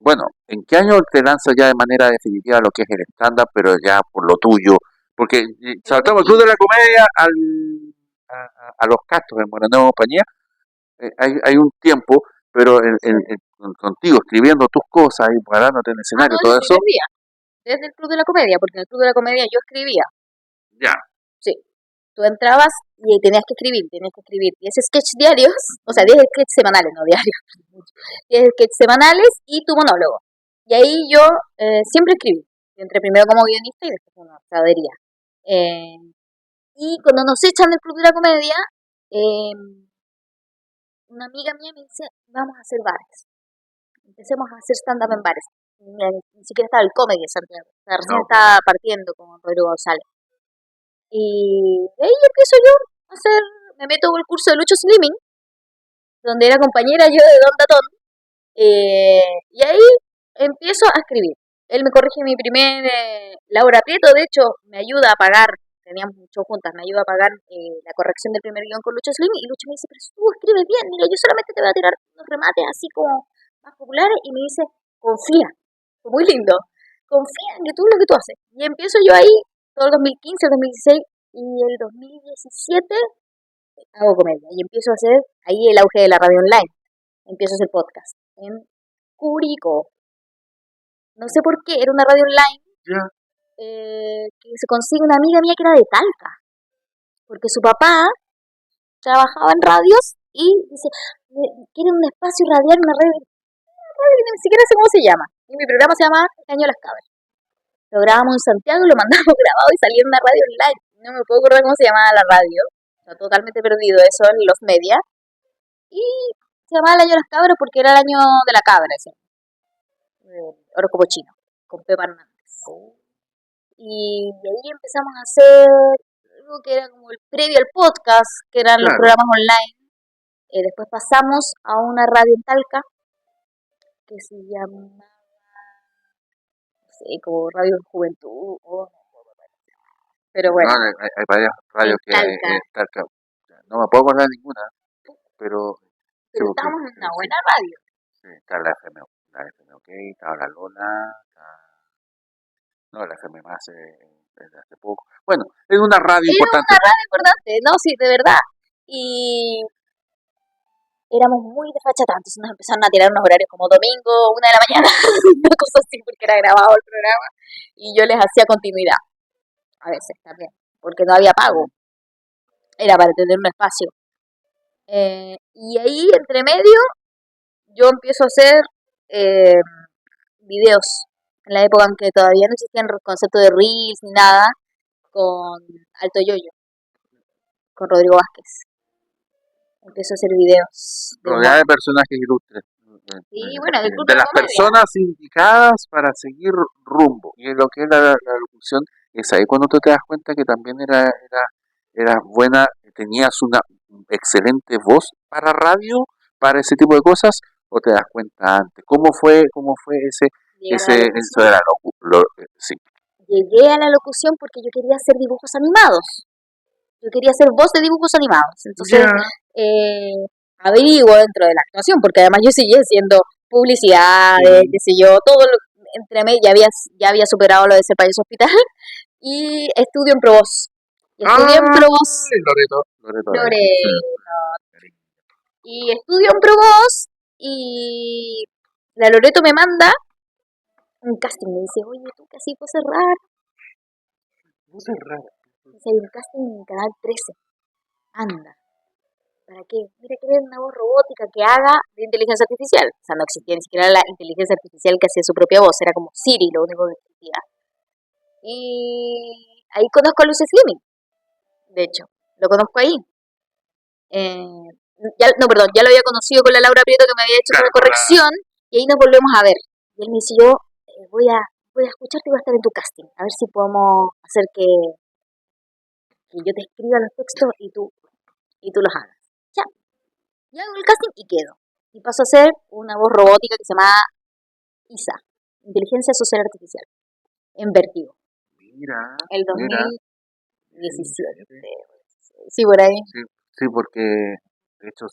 bueno, ¿en qué año te lanzas ya de manera definitiva lo que es el estándar, pero ya por lo tuyo? Porque saltamos el Club de la Comedia a los Castros en Morandé compañía, hay un tiempo, pero contigo escribiendo tus cosas y parándote en el escenario, No, todo desde el eso, primer día, desde el Club de la Comedia, porque en el Club de la Comedia yo escribía. ya. Sí. Tú entrabas y tenías que escribir 10 sketches diarios, o sea, 10 sketches semanales, no diarios, 10 sketches semanales y tu monólogo. Y ahí yo siempre escribí. Yo entré primero como guionista y después como traducía. Eh, y cuando nos echan del Club de la Comedia, eh, una amiga mía me dice, vamos a hacer bares. Empecemos a hacer stand-up en bares. Ni siquiera estaba el comedy en Santiago. O sea, recién No, estaba partiendo con Rodrigo González. Y de ahí empiezo yo a hacer, me meto en el curso de Lucho Slimming, donde era compañera yo de Don Datón, y ahí empiezo a escribir. Él me corrige mi primer, Laura Prieto, de hecho, me ayuda a pagar, teníamos mucho juntas, me ayuda a pagar la corrección del primer guión con Lucho Slimming, y Lucho me dice, pero si tú escribes bien, mira, yo solamente te voy a tirar unos remates así como más populares, y me dice, confía, fue muy lindo, confía en que tú lo que tú haces. Y empiezo yo ahí, todo el 2015, el 2016, y el 2017 hago comedia, y empiezo a hacer ahí el auge de la radio online, empiezo a hacer podcast en Curicó. No sé por qué, era una radio online ya. que se consigue una amiga mía que era de Talca, porque su papá trabajaba en radios y dice, quiere un espacio radial, una radio que ni siquiera sé cómo se llama. Y mi programa se llama El Año de las Cabras. Lo grabamos en Santiago, lo mandamos grabado y salía en una radio online. No me puedo acordar cómo se llamaba la radio. Está totalmente perdido eso en los medios. Y se llamaba El Año de las Cabras porque era el año de la cabra, ese. Horóscopo chino, con Pepa Hernández. Y de ahí empezamos a hacer algo que era como el previo al podcast, que eran los Claro. programas online. Después pasamos a una radio en Talca que se llama, no sé, como Radio Juventud, pero bueno, No, hay varias radios que hay Talca. en Talca. No me puedo acordar de ninguna, pero sí, Pero porque estábamos en una sí, buena radio. sí, está la FM OK, está la Lola, no, la FM más desde hace poco. Bueno, es una radio Era importante. una radio importante, no, sí, de verdad. Y éramos muy desfachatantes, nos empezaron a tirar unos horarios como domingo, 1 de la mañana, una cosa así, porque era grabado el programa, y yo les hacía continuidad, a veces también, porque no había pago, era para tener un espacio. Y ahí, entre medio, yo empiezo a hacer eh, videos, en la época en que todavía no existían el concepto de Reels ni nada, con Alto Yoyo, con Rodrigo Vázquez. Empiezo a hacer videos de Rodeada de humor. personajes ilustres. Y bueno, el Club de De la las Comedia. personas indicadas para seguir rumbo. Y en lo que es la locución, es ahí cuando tú te das cuenta que también era buena, tenías una excelente voz para radio, para ese tipo de cosas, o te das cuenta antes. Cómo fue Llegar a la eso de locución. la sí, Llegué a la locución porque yo quería hacer dibujos animados. Yo quería hacer voz de dibujos animados. Entonces, ya, averiguo dentro de la actuación, porque además yo seguía haciendo publicidades, qué sé yo, todo lo, entre medio, ya había superado lo de ser payaso hospital, y estudio en Provoz. Y estudié en Provoz, Loreto Loreto, y estudio en Provoz, y la Loreto me manda un casting, me dice, oye, tú que así puedes cerrar. Voces raras. Dice, hay un casting en Canal 13. Anda. ¿Para qué? Mira, que ver una voz robótica que haga de inteligencia artificial. O sea, no existía ni siquiera la inteligencia artificial que hacía su propia voz, era como Siri lo único que existía. Y ahí conozco a Luis Slimming, de hecho, lo conozco ahí. No, perdón, ya lo había conocido con la Laura Prieto que me había hecho la corrección y ahí nos volvemos a ver. Y él me dice, yo voy a escucharte y voy a estar en tu casting, a ver si podemos hacer que yo te escriba los textos y tú los hagas. Ya, y hago el casting y quedo. Y paso a ser una voz robótica que se llama ISA, Inteligencia Social Artificial, en Vertigo. Mira, El mira. 17. Sí, por ahí. Sí, sí, porque de hecho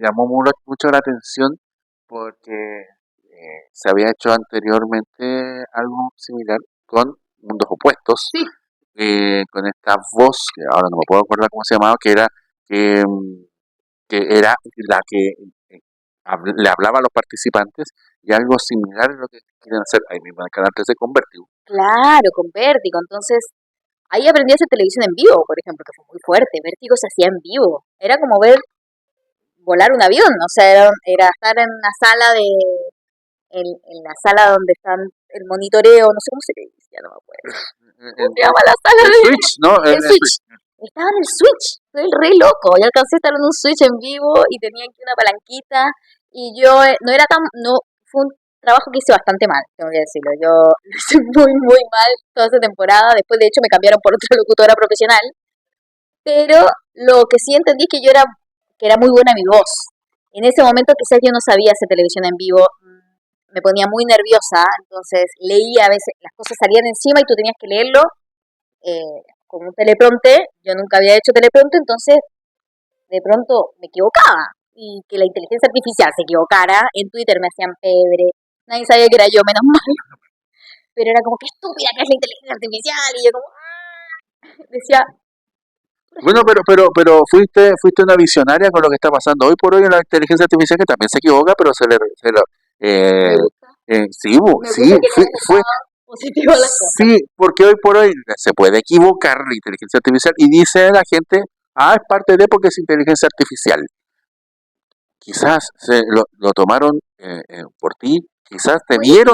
llamó mucho la atención porque se había hecho anteriormente algo similar con Mundos Opuestos, Sí, con esta voz, que ahora no me puedo acordar cómo se llamaba, que, mm, que era la que le hablaba a los participantes y algo similar a lo que quieren hacer ahí mismo en el canal 13 con Vértigo. claro, con Vértigo. Entonces, ahí aprendí a hacer televisión en vivo, por ejemplo, que fue muy fuerte. Vértigo se hacía en vivo. Era como ver volar un avión, o sea, era estar en una sala en la sala donde están el monitoreo, no sé cómo se le dice, ya no me acuerdo. ¿Cómo se llama la sala El de Switch, ¿no? el Switch? Estaba en el Switch, fue el re loco. Yo alcancé a estar en un Switch en vivo y tenía aquí una palanquita y yo no era tan, no, fue un trabajo que hice bastante mal, tengo que decirlo. Yo lo hice muy, muy mal toda esa temporada. Después, de hecho, me cambiaron por otra locutora profesional. Pero lo que sí entendí es que que era muy buena mi voz. En ese momento quizás yo no sabía hacer televisión en vivo, me ponía muy nerviosa, entonces leía a veces, las cosas salían encima y tú tenías que leerlo con un teleprompter. Yo nunca había hecho teleprompter, entonces de pronto me equivocaba. Y que la inteligencia artificial se equivocara, en Twitter me hacían pebre, nadie sabía que era yo, menos mal. Pero era como, qué estúpida que es la inteligencia artificial, y yo como, decía, Bueno, pero fuiste una visionaria con lo que está pasando hoy por hoy en la inteligencia artificial que también se equivoca, pero me eh, gusta, me sí, gusta que le hayan fue, dado positivo a las cosas. sí, porque hoy por hoy se puede equivocar la inteligencia artificial y dice la gente, es parte de porque es inteligencia artificial. Quizás lo tomaron por ti, quizás Oye, sí,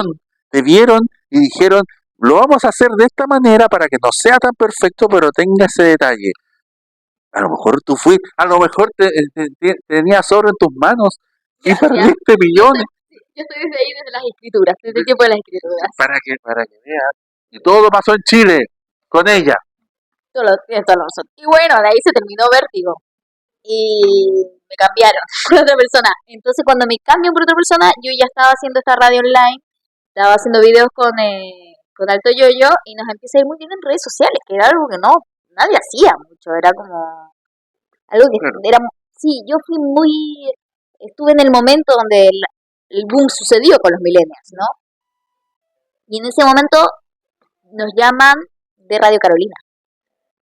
te vieron y dijeron, lo vamos a hacer de esta manera para que no sea tan perfecto, pero tenga ese detalle. A lo mejor a lo mejor tenías oro en tus manos y gracias. perdiste Yo estoy, millones yo estoy desde ahí, desde las escrituras, desde el tiempo de las escrituras. para que veas. Y todo pasó en Chile, con ella. Tienes toda la razón. Y bueno, de ahí se terminó Vértigo. Y me cambiaron por otra persona. Entonces, cuando me cambian por otra persona, yo ya estaba haciendo esta radio online, estaba haciendo videos con Alto Yoyo y nos empieza a ir muy bien en redes sociales, que era algo que no, nadie hacía mucho, era como algo que Claro. era, sí, yo fui muy, estuve en el momento donde el boom sucedió con los millennials, ¿no? Y en ese momento nos llaman de Radio Carolina.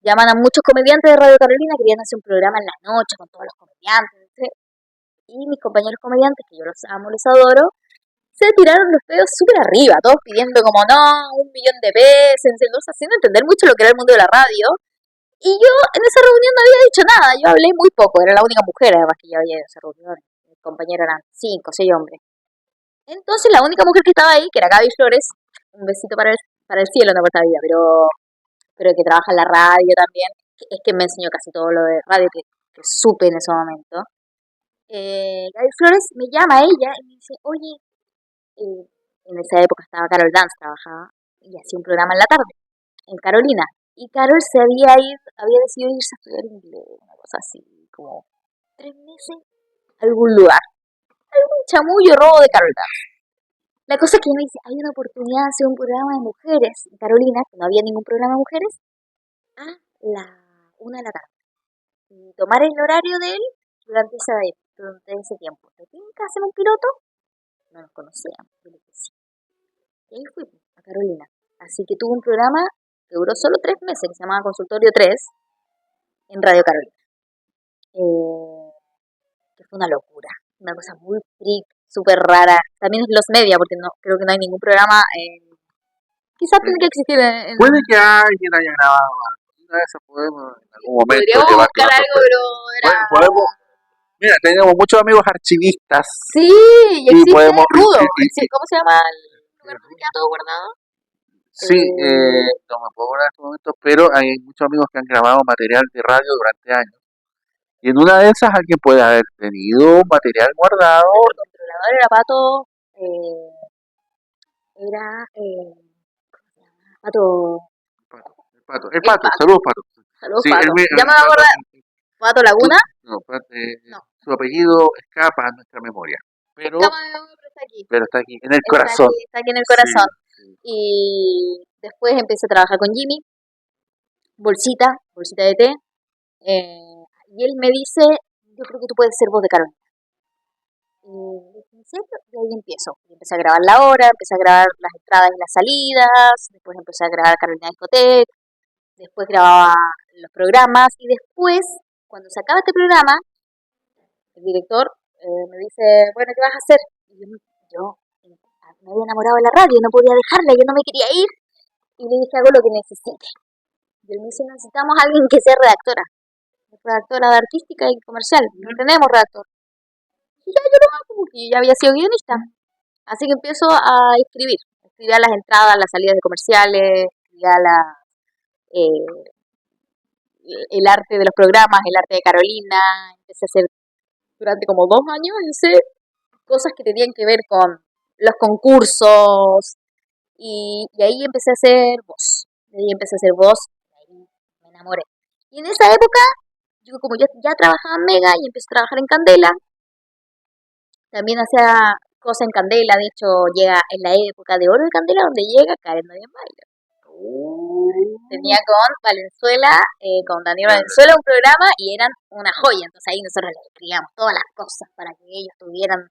Llaman a muchos comediantes de Radio Carolina, querían hacer un programa en la noche con todos los comediantes, ¿sí? Y mis compañeros comediantes, que yo los amo, los adoro, se tiraron los pedos súper arriba, todos pidiendo como no, 1 millón de pesos, haciendo entender mucho lo que era el mundo de la radio. Y yo en esa reunión no había dicho nada, yo hablé muy poco, era la única mujer además que ya había ido a esa reunión. Mis compañeros eran 5 o 6 hombres. Entonces la única mujer que estaba ahí, que era Gaby Flores, un besito para el cielo, no por esta vida, pero que trabaja en la radio también, es que me enseñó casi todo lo de radio que supe en ese momento. Gaby Flores me llama a ella y me dice, oye, en esa época estaba Carol Dance, trabajaba y hacía un programa en la tarde, en Carolina. Y Carol había decidido irse a estudiar inglés, una cosa así, como 3 meses, a algún lugar. Algún chamullo robo de Carol Dance. La cosa es que me dice, hay una oportunidad de hacer un programa de mujeres en Carolina, que no había ningún programa de mujeres, a la 1 de la tarde. Y tomar el horario de él durante ese tiempo. ¿Te tienen que hacer un piloto? No nos conocíamos. Yo le dije, sí. Y ahí fui a Carolina. Así que tuve un programa que duró solo 3 meses, que se llamaba Consultorio 3, en Radio Carolina. Que fue una locura. Una cosa muy freak, súper rara. También es los media, porque no creo que no hay ningún programa. Quizás tiene que existir Puede que alguien haya grabado algo. Una de esas podemos en algún momento podríamos llevarlo buscar a algo, pero era... podemos, mira, tenemos muchos amigos archivistas Sí, y y existe podemos Rudo. ¿Cómo se llama el lugar donde queda todo guardado? sí, no me puedo acordar en estos momentos, pero hay muchos amigos que han grabado material de radio durante años. Y en una de esas alguien puede haber tenido material guardado. El controlador era Pato. Era. ¿Cómo se llama? Pato. El El pato, Pato. saludos pato. Saludos, Sí, Pato. Ya me voy a pato, acordar. ¿Pato Laguna? no, No. su apellido escapa a nuestra memoria, Escama de memoria, pero está aquí. pero está aquí, en el corazón. Está aquí en el Sí, corazón. sí. Y después empecé a trabajar con Jimmy. bolsita de té. Y él me dice, yo creo que tú puedes ser voz de Carolina. Y dije, ¿en serio? Y ahí empiezo. Y empecé a grabar la hora, empecé a grabar las entradas y las salidas, después empecé a grabar Carolina Discoteca, después grababa los programas y después, cuando se acaba este programa, el director me dice, bueno, ¿qué vas a hacer? Y yo me había enamorado de la radio, no podía dejarla, yo no me quería ir. Y le dije, hago lo que necesite. Y él me dice, necesitamos a alguien que sea redactora de artística y comercial. No tenemos redactor. Y ya yo lo hago, y ya había sido guionista. Así que empiezo a escribir. Escribía las entradas, las salidas de comerciales, escribía eh, el arte de los programas, el arte de Carolina. Empecé a hacer durante como 2 años, hice cosas que tenían que ver con los concursos. Y ahí empecé a hacer voz. Y ahí empecé a hacer voz. Y ahí me enamoré. Y en esa época, yo como ya trabajaba en Mega y empecé a trabajar en Candela, también hacía cosas en Candela. De hecho, llega en la época de oro de Candela, donde llega Karen Marian Baila. Tenía con Valenzuela, con Daniel Valenzuela un programa y eran una joya. Entonces ahí nosotros les escribíamos todas las cosas para que ellos tuvieran,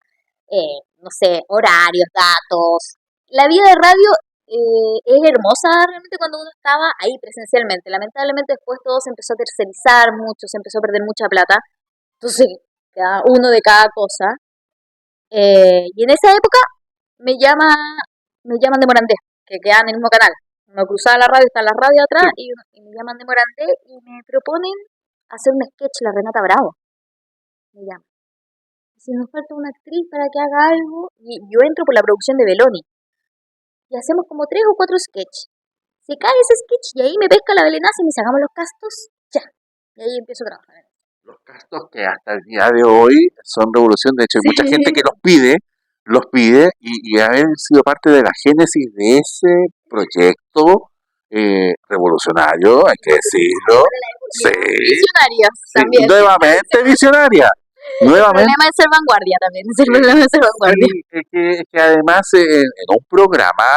no sé, horarios, datos. La vida de radio es hermosa realmente cuando uno estaba ahí presencialmente. Lamentablemente después todo se empezó a tercerizar mucho, se empezó a perder mucha plata. Entonces, cada uno de cada cosa. Y en esa época me llaman de Morandé, que queda en el mismo canal. Uno cruzaba la radio, está la radio atrás, y me llaman de Morandé y me proponen hacer un sketch, la Renata Bravo. Me llaman. Si nos falta una actriz para que haga algo, y yo entro por la producción de Beloni. Y hacemos como 3 o 4 sketches. Se cae ese sketch y ahí me pesca la Belenaza y me sacamos los castos, ya. Y ahí empiezo a trabajar. Los castos que hasta el día de hoy son revolución. De hecho, hay mucha gente que los pide y haber sido parte de la génesis de ese proyecto revolucionario, hay que decirlo. Sí. Visionarios también. Nuevamente visionaria. Nuevamente. El problema es ser vanguardia también. Es el problema de ser vanguardia. Sí, que además en un programa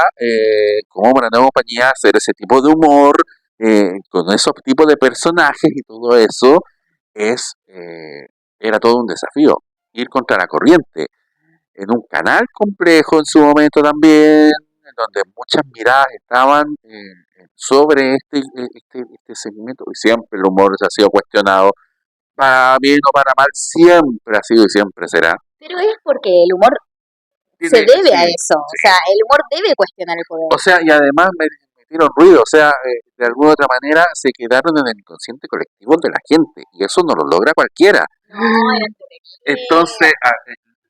como Una Nueva Compañía, hacer ese tipo de humor con esos tipos de personajes y todo eso era todo un desafío. Ir contra la corriente. En un canal complejo en su momento también, en donde muchas miradas estaban sobre este segmento, y siempre el humor se ha sido cuestionado, para bien o para mal, siempre ha sido y siempre será. Pero es porque el humor se debe a eso, o sea, el humor debe cuestionar el poder. O sea, y además metieron ruido, o sea, de alguna u otra manera se quedaron en el inconsciente colectivo de la gente, y eso no lo logra cualquiera. Entonces,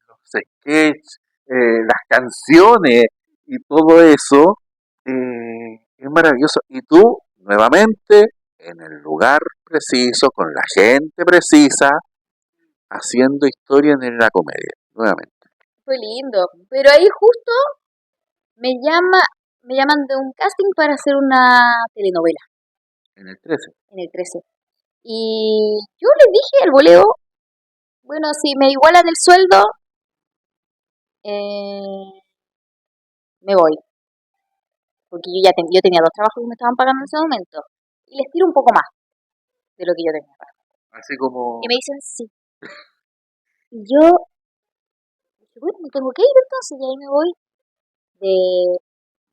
los sketches, las canciones y todo eso es maravilloso. Y tú, nuevamente, en el lugar preciso, con la gente precisa, haciendo historia en la comedia, nuevamente. Fue lindo, pero ahí justo me llaman de un casting para hacer una telenovela. En el 13. En el 13. Y yo les dije al boleo, bueno, si me igualan el sueldo, me voy. Porque yo tenía 2 trabajos que me estaban pagando en ese momento. Y les tiro un poco más de lo que yo tenía pagado. Así como... Y me dicen sí. Y yo dije, bueno, me tengo que ir entonces. Y ahí me voy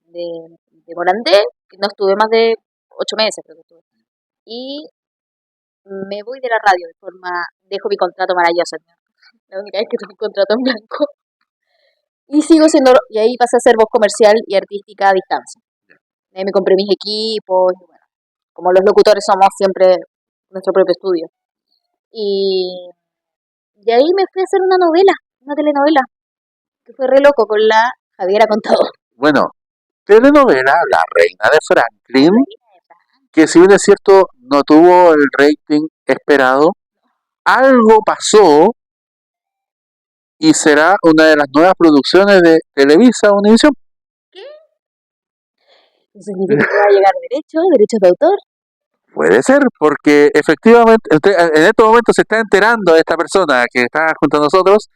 de Morandé, que no estuve más de 8 meses, creo que estuve. Y me voy de la radio dejo mi contrato maravilloso. La única vez que tuve un contrato en blanco. Y ahí pasé a ser voz comercial y artística a distancia. Ahí me compré mis equipos, y bueno, como los locutores somos siempre nuestro propio estudio. Y de ahí me fui a hacer una telenovela, que fue re loco con la Javiera Contador. Bueno, telenovela La Reina de Franklin, que si bien es cierto no tuvo el rating esperado, algo pasó y será una de las nuevas producciones de Televisa Univisión. ¿Qué? ¿Eso significa que va a llegar derechos de autor? Puede ser, porque efectivamente en este momento se está enterando esta persona que está junto a nosotros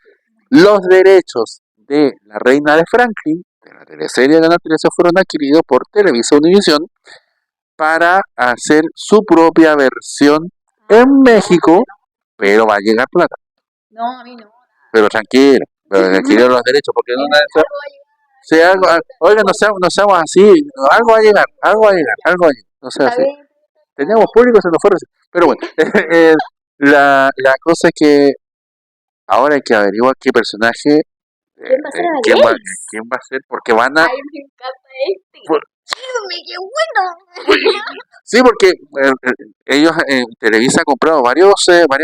los derechos de La Reina de Franklin, de la teleserie de Canal 13, fueron adquiridos por Televisa Univisión, para hacer su propia versión en México, pero va a llegar plata. No, a mí no. Pero tranquilo los derechos, porque no si algo, oiga, no seamos así, algo va a llegar, no sea así. Teníamos público, se nos fueron así. Pero bueno, la cosa es que ahora hay que averiguar qué personaje, ¿Quién va a ser quién va a ser, porque van a... Ay, me encanta chisme, qué bueno. Sí, porque ellos Televisa ha comprado varias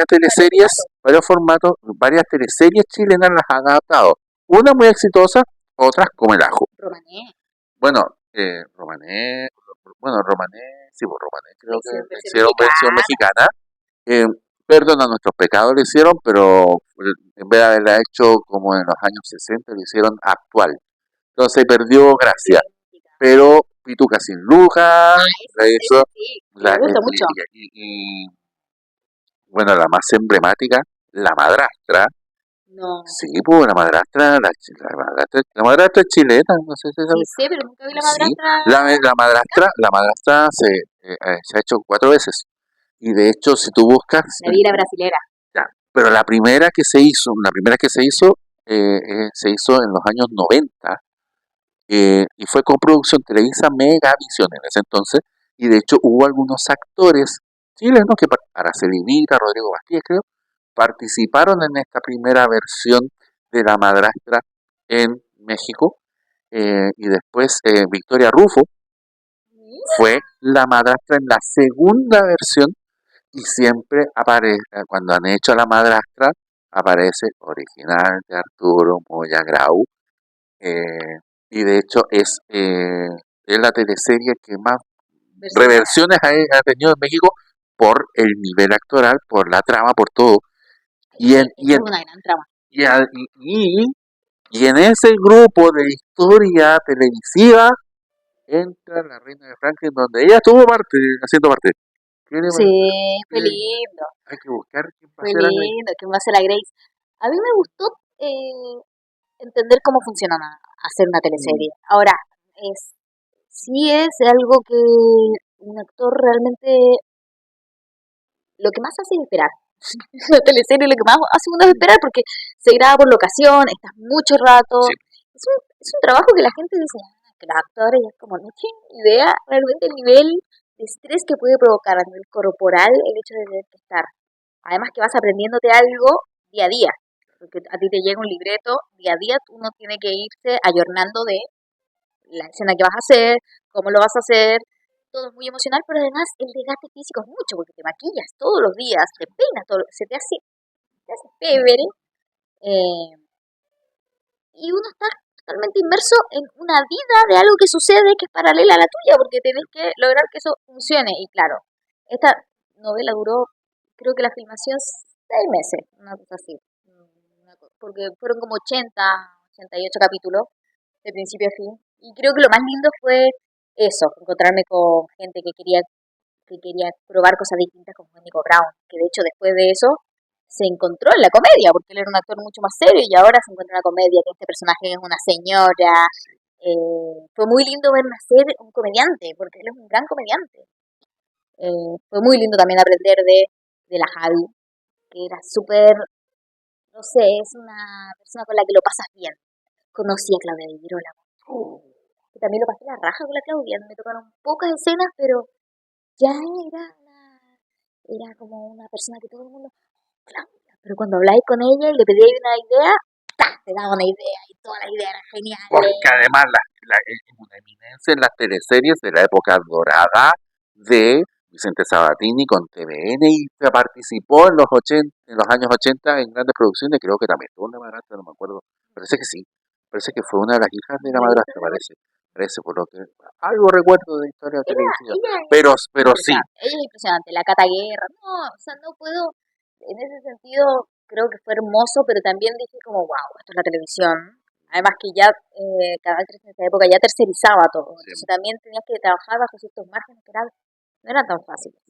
teleseries, varios formatos, varias teleseries chilenas las han adaptado. Una muy exitosa, otras como el ajo. Romané. Bueno, Romané, sí, pues Romané creo que le hicieron versión mexicana. Perdona nuestros pecados le hicieron, pero en vez de haberla hecho como en los años 60, lo hicieron actual. Entonces perdió gracia. Pero Pituca sin Luja, la hizo. Me gusta mucho. Y, bueno, la más emblemática, La Madrastra. No. Sí, pues la madrastra es chilena, no sé si sabes. Sí, pero nunca vi La Madrastra. Sí, la madrastra se ha hecho 4 veces. Y de hecho, si tú buscas... La vi la brasilera. Ya, pero la primera que se hizo se hizo en los años 90, y fue con producción Televisa Megavisión en ese entonces, y de hecho hubo algunos actores chilenos que, Araceli Vita, Rodrigo Bastías creo, participaron en esta primera versión de La Madrastra en México, y después Victoria Rufo fue La Madrastra en la segunda versión, y siempre aparece, cuando han hecho La Madrastra, aparece original de Arturo Moya Grau, y de hecho es la teleserie que más reversiones ha tenido en México por el nivel actoral, por la trama, por todo. Y en ese grupo de historia televisiva entra La Reina de Franklin, donde ella estuvo haciendo parte. Sí, fue lindo. Hay que buscar quién va a ser la Grace. Fue lindo, quién va a ser la Grace. A mí me gustó entender cómo funciona hacer una teleserie. Ahora, sí es algo que un actor realmente lo que más hace es esperar. La teleserie lo que más hace uno es esperar porque se graba por locación, estás mucho rato. Sí. Es un trabajo que la gente dice, que los actores es como no tienen idea realmente el nivel de estrés que puede provocar a nivel corporal el hecho de tener que estar. Además que vas aprendiéndote algo día a día, porque a ti te llega un libreto, día a día uno tiene que irse ayornando de la escena que vas a hacer, cómo lo vas a hacer, todo es muy emocional, pero además el desgaste físico es mucho, porque te maquillas todos los días, te peinas, se te hace pebre, y uno está totalmente inmerso en una vida de algo que sucede que es paralela a la tuya, porque tenés que lograr que eso funcione. Y claro, esta novela duró, creo que la filmación 6 meses, una cosa así, porque fueron como 88 capítulos, de principio a fin. Y creo que lo más lindo fue eso, encontrarme con gente que quería probar cosas distintas como Nico Brown, que de hecho después de eso se encontró en la comedia, porque él era un actor mucho más serio y ahora se encuentra en la comedia, que este personaje es una señora. Fue muy lindo ver nacer un comediante, porque él es un gran comediante. Fue muy lindo también aprender de la Javi, que era súper, no sé, es una persona con la que lo pasas bien. Conocí a Claudia Di Girolamo. Que también lo pasé la raja con la Claudia, me tocaron pocas escenas, pero ya era como una persona que todo el mundo, Claudia, pero cuando habláis con ella y le pedíais una idea, te daba una idea y toda la idea era genial. Porque además es una eminencia en las teleseries de la época dorada de Vicente Sabatini con TVN, y participó en los años 80 en grandes producciones, creo que también tuvo una madrastra, no me acuerdo, parece que sí, parece que fue una de las hijas de la madrastra, parece por lo que algo recuerdo de historia televisiva, pero sí. Ella es impresionante, la Cata Guerra, no puedo, en ese sentido creo que fue hermoso, pero también dije como, wow, esto es la televisión. Además que ya Canal 13 en esa época ya tercerizaba todo, entonces también tenías que trabajar bajo ciertos márgenes que no eran tan fáciles.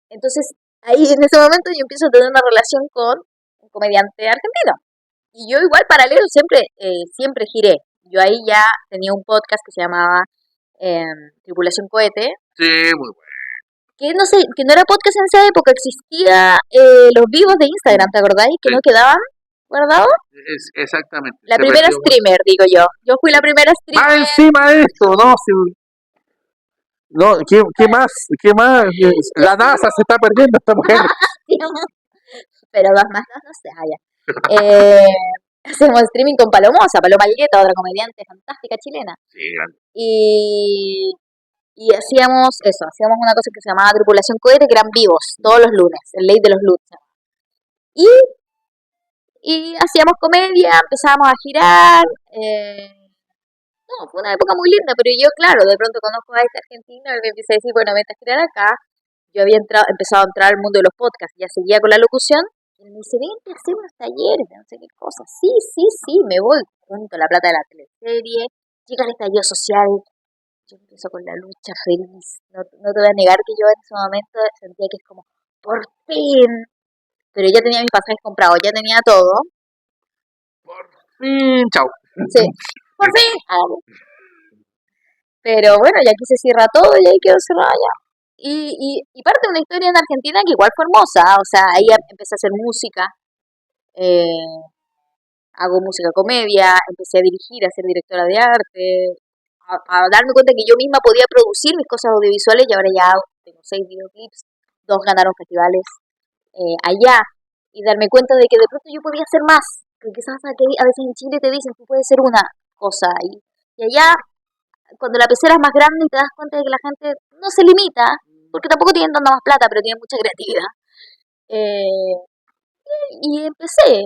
Entonces, ahí en ese momento yo empiezo a tener una relación con un comediante argentino. Y yo igual paralelo siempre giré. Yo ahí ya tenía un podcast que se llamaba Tripulación Cohete, Sí, muy bueno. que no sé, que no era podcast en esa época, existía los vivos de Instagram, ¿te acordáis? Que Sí. no quedaban guardados. Exactamente. La Se primera perdió. streamer, digo yo. Yo fui la primera Más streamer. encima de esto, ¿no? No, ¿qué más? ¿Qué más? La NASA se está perdiendo esta mujer. Pero dos más, no sé, ya. Hacemos streaming con Palomosa, Paloma Algueta, otra comediante fantástica chilena. Sí, grande. Y hacíamos eso, hacíamos una cosa que se llamaba Tripulación Cohete, que eran vivos todos los lunes, el ley de los lunes. Y, y hacíamos comedia, empezábamos a girar. No, fue una época muy linda, pero yo, claro, de pronto conozco a este argentino, él me empieza a decir, bueno, vete a girar acá. Yo había empezado a entrar al mundo de los podcasts, ya seguía con la locución. Y él me dice, vente a hacer unos talleres, no sé qué cosa. Sí, sí, sí, me voy, junto a la plata de la teleserie. Llega el estallido social, yo empiezo con la lucha feliz. No te voy a negar que yo en ese momento sentía que es como, por fin. Pero ya tenía mis pasajes comprados, ya tenía todo. Por fin, chao. Sí, por fin. Pero bueno, ya aquí se cierra todo y ahí quedó cerrado ya. Y parte de una historia en Argentina que igual fue hermosa. O sea, ahí empecé a hacer música. Hago música comedia, empecé a dirigir, a ser directora de arte, a darme cuenta que yo misma podía producir mis cosas audiovisuales y ahora ya tengo 6 videoclips, 2 ganaron festivales allá y darme cuenta de que de pronto yo podía hacer más, que quizás aquí, a veces en Chile te dicen tú puedes ser una cosa y allá cuando la pecera es más grande y te das cuenta de que la gente no se limita, porque tampoco tienen tanta más plata, pero tienen mucha creatividad. Eh, y empecé,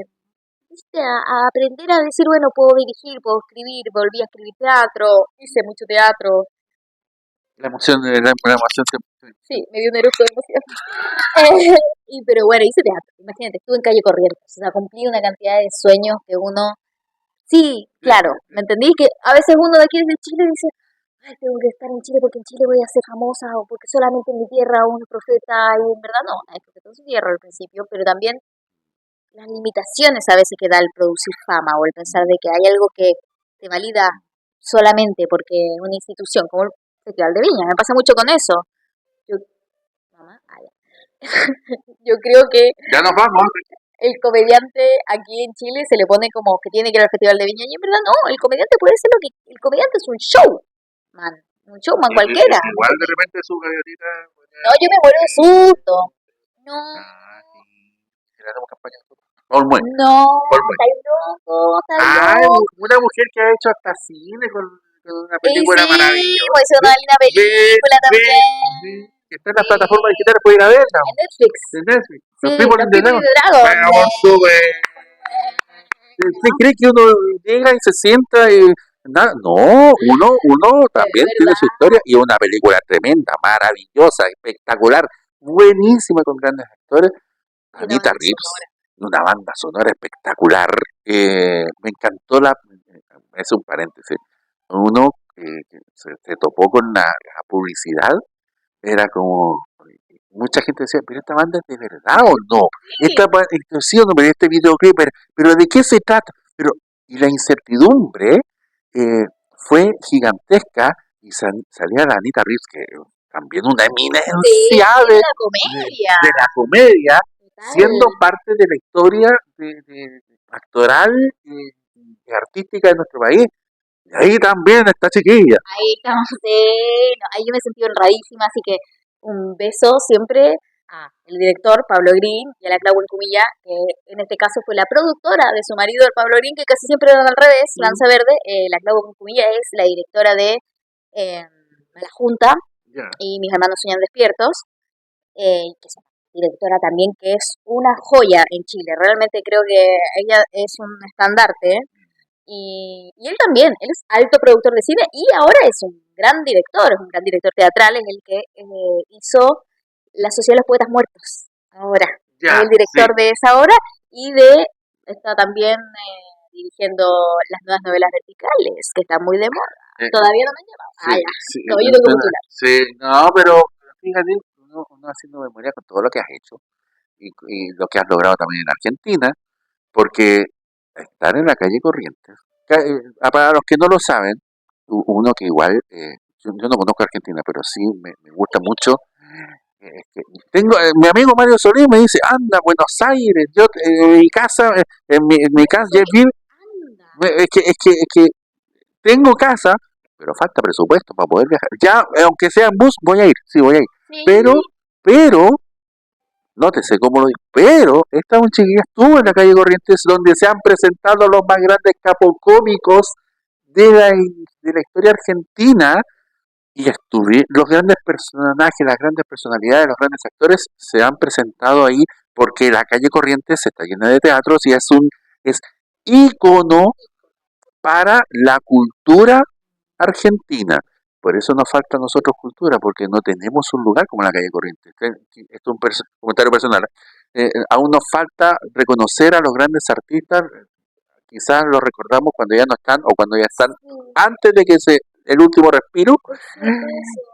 ¿viste? A aprender a decir, bueno, puedo dirigir, puedo escribir, volví a escribir teatro, hice mucho teatro. La emoción, la emoción. Sí, me dio un eructo de emoción. Pero bueno, hice teatro, imagínate, estuve en Calle Corrientes, o sea, cumplí una cantidad de sueños que uno... Sí, claro, ¿me entendí? Que a veces uno de aquí desde Chile dice, ay, tengo que estar en Chile porque en Chile voy a ser famosa o porque solamente en mi tierra uno es profeta y en verdad no, es profeta en su tierra al principio, pero también las limitaciones a veces que da el producir fama o el pensar de que hay algo que te valida solamente porque una institución como el Festival de Viña, me pasa mucho con eso. Yo, mamá, yo creo que Ya nos vamos. el comediante aquí en Chile se le pone como que tiene que ir al Festival de Viña y en verdad no, el comediante puede ser lo que... El comediante es un show, man, un showman cualquiera. Igual de repente su galletita. No, yo me muero de susto. No. Sí. Hacemos campaña. Olmué. No, estáis loco, estáis loco. Una mujer que ha hecho hasta cine con una película sí, maravillosa. pues es una linda película también. Que está en las plataformas digitales, puede ir a verla. En Netflix. En Netflix. Sí, Los People in the Dragon. Dragon. ¿Se cree que uno llega y se sienta y nada? No, uno también tiene su historia y una película tremenda, maravillosa, espectacular, buenísima con grandes actores. Anita Reeves, una banda sonora espectacular. Me encantó es un paréntesis. Uno que se topó con la publicidad, era como mucha gente decía, pero esta banda es de verdad o no, sí o no, pero este videoclip, pero ¿de qué se trata? Y la incertidumbre fue gigantesca y salía la Anita Reeves, que también una eminencia de la comedia, siendo parte de la historia actoral y artística de nuestro país. Y ahí también está chiquilla. Ahí estamos, ahí yo me sentí honradísima, así que un beso siempre a el director Pablo Green y a la Clau Cumilla, que en este caso fue la productora de su marido, el Pablo Green, que casi siempre eran al revés, Lanza Verde. La Clau Cumilla es la directora de La Junta y Mis hermanos sueñan despiertos, que es una directora también que es una joya en Chile. Realmente creo que ella es un estandarte. Y él también, él es alto productor de cine y ahora es un gran director teatral, es el que hizo La Sociedad de los Poetas Muertos, ahora, es el director de esa obra y está también dirigiendo las nuevas novelas verticales, que están muy de moda, todavía no me han llamado, no, yo tengo que postular. Sí, no, pero fíjate, uno haciendo memoria con todo lo que has hecho y lo que has logrado también en Argentina, porque estar en la calle Corrientes, para los que no lo saben, uno que igual, yo no conozco Argentina, pero sí me gusta mucho. Mi amigo Mario Solís me dice, anda a Buenos Aires, mi casa, en mi casa, es que tengo casa, pero falta presupuesto para poder viajar. Ya, aunque sea en bus, voy a ir, sí, voy a ir. Sí. Pero, nótese cómo lo digo, pero esta un chiquilla estuvo en la calle Corrientes donde se han presentado los más grandes capocómicos de la historia argentina y los grandes personajes, las grandes personalidades, los grandes actores se han presentado ahí porque la calle Corrientes está llena de teatros y es ícono para la cultura argentina. Por eso nos falta a nosotros cultura, porque no tenemos un lugar como la calle Corrientes. Esto es un comentario personal. Aún nos falta reconocer a los grandes artistas, quizás los recordamos cuando ya no están o cuando ya están antes de que el último respiro,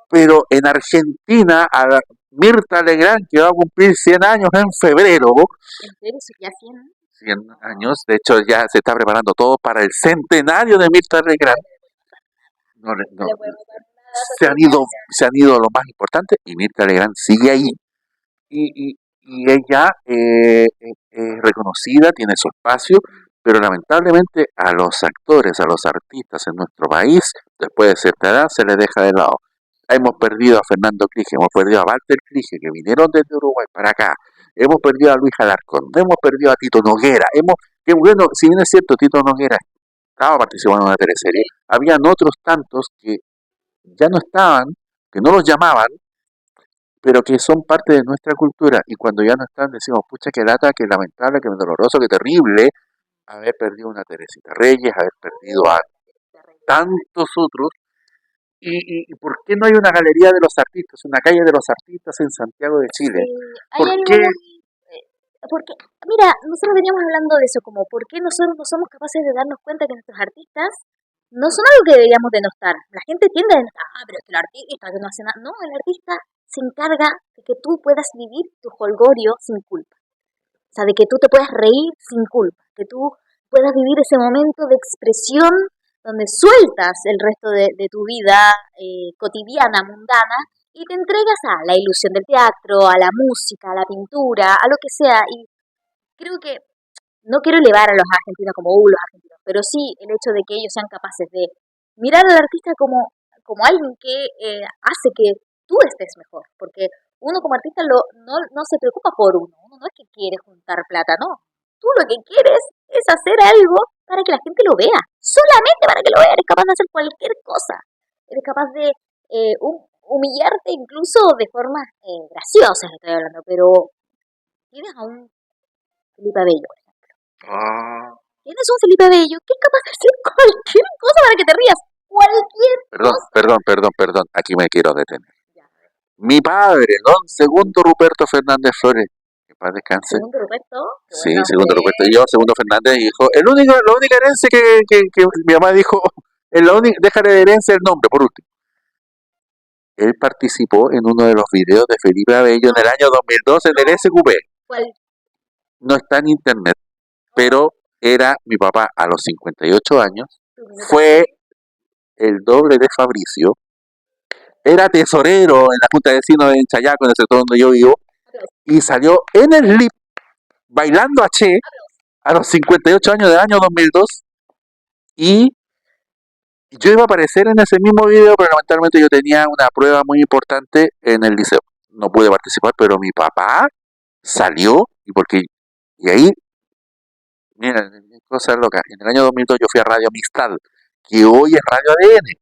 pero en Argentina, a Mirta Legrand, que va a cumplir 100 años en febrero. ¿En serio? ¿Ya 100 años, de hecho ya se está preparando todo para el centenario de Mirta Legrand. No, se han ido los más importantes y Mirta Legrand sigue ahí y ella es reconocida, tiene su espacio, pero lamentablemente a los actores, a los artistas en nuestro país, después de cierta edad, se les deja de lado. Hemos perdido a Fernando Clige, hemos perdido a Walter Clige, que vinieron desde Uruguay para acá. Hemos perdido a Luis Alarcón, hemos perdido a Tito Noguera. Que bueno, si bien es cierto, Tito Noguera estaba participando en una teleserie, habían otros tantos que ya no estaban, que no los llamaban, pero que son parte de nuestra cultura. Y cuando ya no están, decimos, pucha, qué lata, qué lamentable, qué doloroso, qué terrible haber perdido a una Teresita Reyes, haber perdido a tantos otros. ¿Y por qué no hay una galería de los artistas, una calle de los artistas en Santiago de Chile? ¿Por qué? Porque, mira, nosotros veníamos hablando de eso, como por qué nosotros no somos capaces de darnos cuenta que nuestros artistas no son algo que deberíamos denostar. La gente tiende a denostar, pero es que el artista que no hace nada. No, el artista se encarga de que tú puedas vivir tu jolgorio sin culpa. O sea, de que tú te puedas reír sin culpa, que tú puedas vivir ese momento de expresión donde sueltas el resto de tu vida cotidiana, mundana, y te entregas a la ilusión del teatro, a la música, a la pintura, a lo que sea. Y creo que no quiero elevar a los argentinos como los argentinos, pero sí el hecho de que ellos sean capaces de mirar al artista como alguien que hace que tú estés mejor, porque uno como artista no se preocupa por uno no es que quiere juntar plata, no. Tú lo que quieres es hacer algo para que la gente lo vea, solamente para que lo vea, eres capaz de hacer cualquier cosa, eres capaz de humillarte incluso de formas graciosas, estoy hablando, pero tienes a un Felipe Abello, por ejemplo. Tienes un Felipe Abello que es capaz de hacer cualquier cosa para que te rías, cualquier cosa. Perdón, aquí me quiero detener. Mi padre, don Segundo Ruperto Fernández Flores, que paz descanse. ¿Segundo Ruperto? Sí, Segundo Ruperto. Y yo, Segundo Fernández, hijo. La única herencia que mi mamá dijo, déjale de herencia el nombre, por último. Él participó en uno de los videos de Felipe Abello en el año 2012 en el SQP. ¿Cuál? No está en internet, pero era mi papá a los 58 años, fue el doble de Fabricio, era tesorero en la Junta de Vecinos en Chayaco, en el sector donde yo vivo, y salió en el LIP bailando a Che a los 58 años del año 2002, y yo iba a aparecer en ese mismo video, pero lamentablemente yo tenía una prueba muy importante en el liceo. No pude participar, pero mi papá salió, y ahí, mira, cosas locas. En el año 2002 yo fui a Radio Amistad, que hoy es Radio ADN,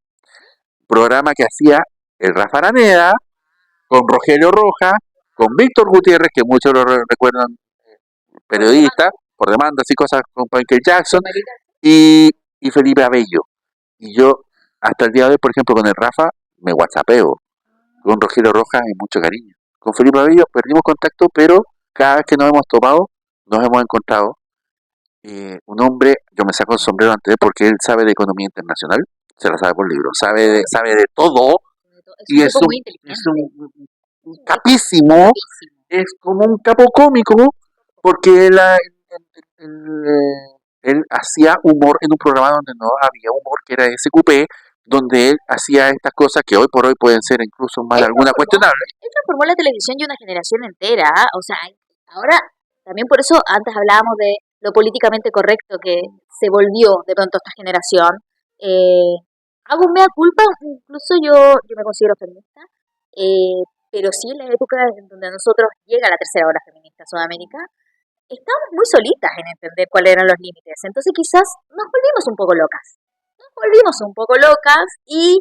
programa que hacía el Rafa Araneda, con Rogelio Rojas, con Víctor Gutiérrez, que muchos lo recuerdan, periodista, por demandas y cosas, con Michael Jackson, y Felipe Abello. Y yo, hasta el día de hoy, por ejemplo, con el Rafa, me whatsappeo. Con Rogelio Rojas hay mucho cariño. Con Felipe Abello perdimos contacto, pero cada vez que nos hemos topado, nos hemos encontrado. Un hombre, yo me saco el sombrero ante él porque él sabe de economía internacional, se la sabe por libro, sabe de todo, y es un capísimo, es como un capo cómico, porque él hacía humor en un programa donde no había humor, que era SQP, donde él hacía estas cosas que hoy por hoy pueden ser incluso más alguna cuestionable. Él transformó la televisión y una generación entera. O sea, ahora, también por eso antes hablábamos de lo políticamente correcto que se volvió de pronto esta generación. Hago un mea culpa, incluso yo me considero feminista, pero sí en la época en donde a nosotros llega la tercera ola feminista en Sudamérica, estábamos muy solitas en entender cuáles eran los límites. Entonces quizás nos volvimos un poco locas. Y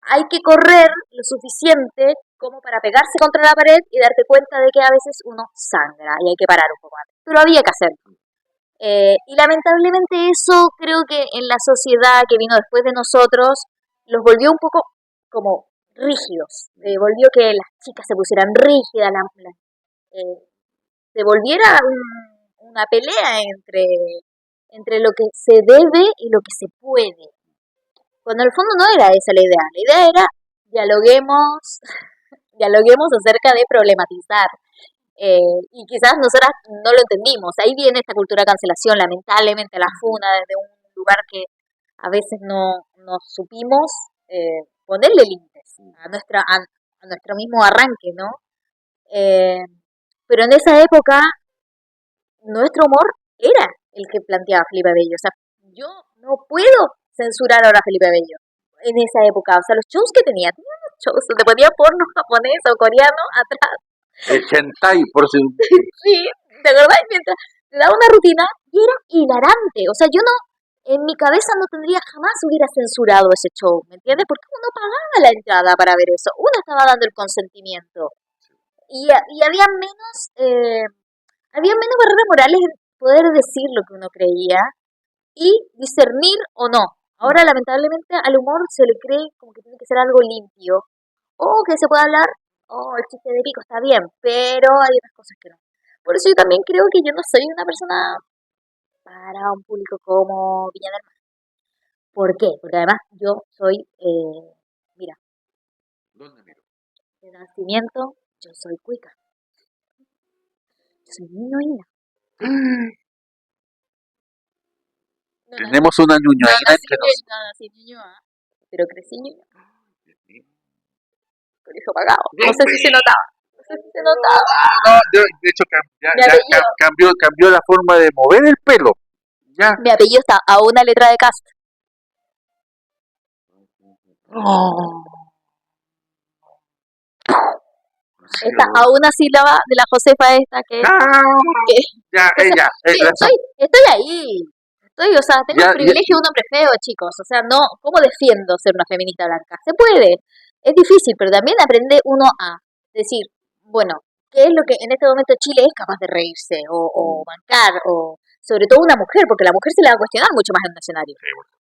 hay que correr lo suficiente como para pegarse contra la pared y darte cuenta de que a veces uno sangra y hay que parar un poco antes. Pero había que hacerlo. Y lamentablemente eso creo que en la sociedad que vino después de nosotros los volvió un poco como rígidos. Volvió que las chicas se pusieran rígidas, se volviera una pelea entre lo que se debe y lo que se puede. Cuando en el fondo no era esa la idea. La idea era dialoguemos acerca de problematizar. Y quizás nosotras no lo entendimos. Ahí viene esta cultura de cancelación, lamentablemente la funa desde un lugar que a veces no supimos ponerle límites a nuestro mismo arranque, ¿no? Pero en esa época nuestro humor era el que planteaba Felipe Bello. O sea, yo no puedo censurar ahora a Felipe Bello en esa época. O sea, los shows que tenía unos shows donde ponía porno japonés o coreano atrás. El hentai, por si... Sí, ¿te acordás? Mientras te daba una rutina y era hilarante. O sea, yo no, en mi cabeza no tendría jamás hubiera censurado ese show, ¿me entiendes? Porque uno pagaba la entrada para ver eso. Uno estaba dando el consentimiento. Y había menos barreras morales en poder decir lo que uno creía y discernir o no. Ahora, lamentablemente, al humor se le cree como que tiene que ser algo limpio. O que se pueda hablar, el chiste de pico está bien, pero hay otras cosas que no. Por eso yo también creo que yo no soy una persona para un público como Viña del Mar. ¿Por qué? Porque además yo soy, mira, ¿Dónde miro? de nacimiento, yo soy cuica. Yo soy ñoña. Tenemos una ñuñoína entre nosotros. No nací ñoña, pero crecí ñoña. Colegio pagado. No sé si se notaba. No, de hecho cambió la forma de mover el pelo. Ya. Mi apellido está a una letra de Cast. Está a una sílaba de la Josefa esta que... Estoy ahí. O sea, tengo el privilegio de un hombre feo, chicos. O sea, no, ¿cómo defiendo ser una feminista blanca? Se puede. Es difícil, pero también aprende uno a decir, bueno, ¿qué es lo que en este momento Chile es capaz de reírse o bancar? O sobre todo una mujer, porque la mujer se la va a cuestionar mucho más en un escenario.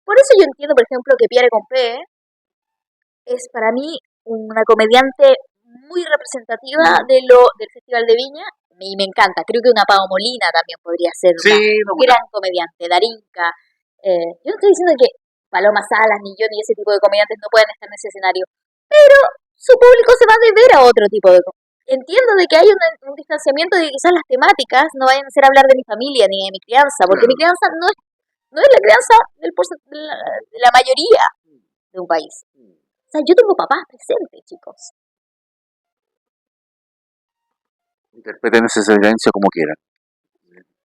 Por eso yo entiendo, por ejemplo, que Pierre Compé es para mí una comediante muy representativa del Festival de Viña y me encanta. Creo que una Pao Molina también podría ser una gran comediante, Darinka. Yo no estoy diciendo que Paloma Salas, ni yo, ni ese tipo de comediantes no puedan estar en ese escenario, pero su público se va a deber a otro tipo de comediantes. Entiendo de que hay un distanciamiento de que quizás las temáticas no vayan a ser hablar de mi familia ni de mi crianza, porque mi crianza no es la crianza de la mayoría de un país. O sea, yo tengo papás presentes, chicos. Interpreten ese silencio como quieran.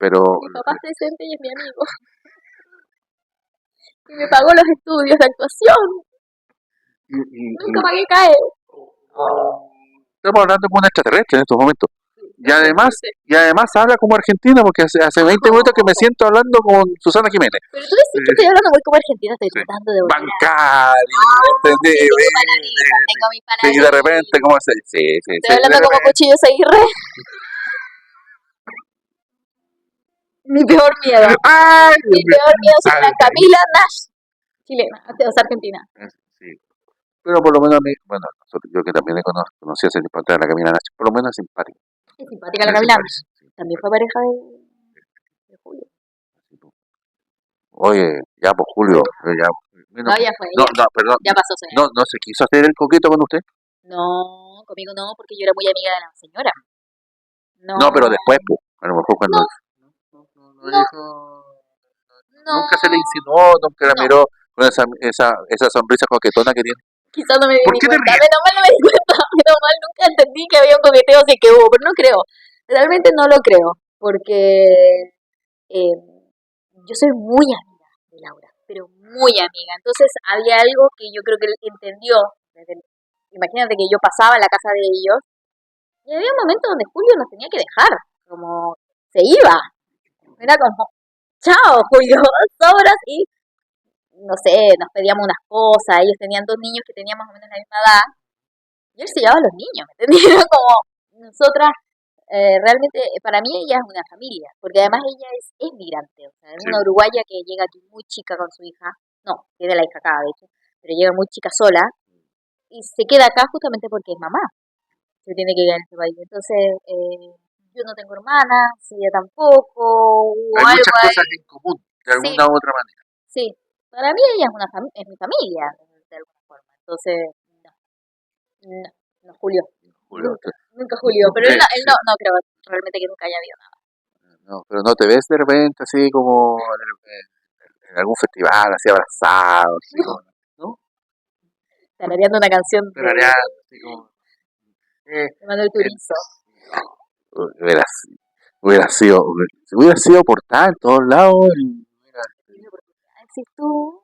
Pero... Mi papá es presente y es mi amigo. Y me pagó los estudios de actuación. Nunca pagué CAE. Estamos hablando como un extraterrestre en estos momentos. Y además habla como argentina, porque hace 20 minutos que me siento hablando con Susana Jiménez. Pero tú decís que estoy hablando muy como argentina, estoy tratando de bancario, tengo mi palabra. Y de repente, ¿cómo se dice? Sí, estoy hablando como Cuchillo Seguirre. Mi peor miedo. Mi peor miedo es la Camila Nash, chilena, o sea, argentina. Sí. Pero por lo menos a mí, bueno, yo que también conocí hace tiempo atrás a la Camila Nash, por lo menos es simpática. Es simpática la Camila Nash. También fue pareja de Julio. Oye, ya pues Julio, ya. Ya fue. Perdón. Ya pasó. ¿No se quiso hacer el coqueto con usted? No, conmigo no, porque yo era muy amiga de la señora. No, pero después, pues, a lo mejor cuando... Nunca se le insinuó, nunca la miró con esa sonrisa coquetona que tiene. Quizás no me di ¿Por qué te cuenta, ríes? menos mal no me di cuenta, menos mal nunca entendí que había un coqueteo, sí que hubo, pero no creo, realmente no lo creo, porque eh, yo soy muy amiga de Laura, pero muy amiga, entonces había algo que yo creo que él entendió, imagínate que yo pasaba a la casa de ellos, y había un momento donde Julio nos tenía que dejar, como se iba, era como, chao Julio, sobras, y no sé, nos pedíamos unas cosas, ellos tenían dos niños que tenían más o menos la misma edad, y él se llevaba a los niños, ¿me entendés? Era como nosotras, realmente, para mí ella es una familia, porque además ella es migrante, o sea, es Sí. una uruguaya que llega aquí muy chica con su hija, no, tiene la hija acá, de hecho, pero llega muy chica sola, y se queda acá justamente porque es mamá, se tiene que quedar en este país. Entonces, yo no tengo hermanas, ella tampoco, hubo Hay algo muchas cosas ahí, en común, de sí, alguna u otra manera. sí, para mí ella es mi familia, de alguna forma, entonces, no, no, no, Julio. Julio, Nunca Julio, pero sí, no creo realmente que nunca haya habido nada. no, pero no te ves de repente así como en algún festival, así abrazado, así como, ¿no? Tarareando una canción Tarareando, así como, eh, de Manuel Turizo. hubiera, hubiera sido portada en todos lados. Tiene oportunidad, si tú,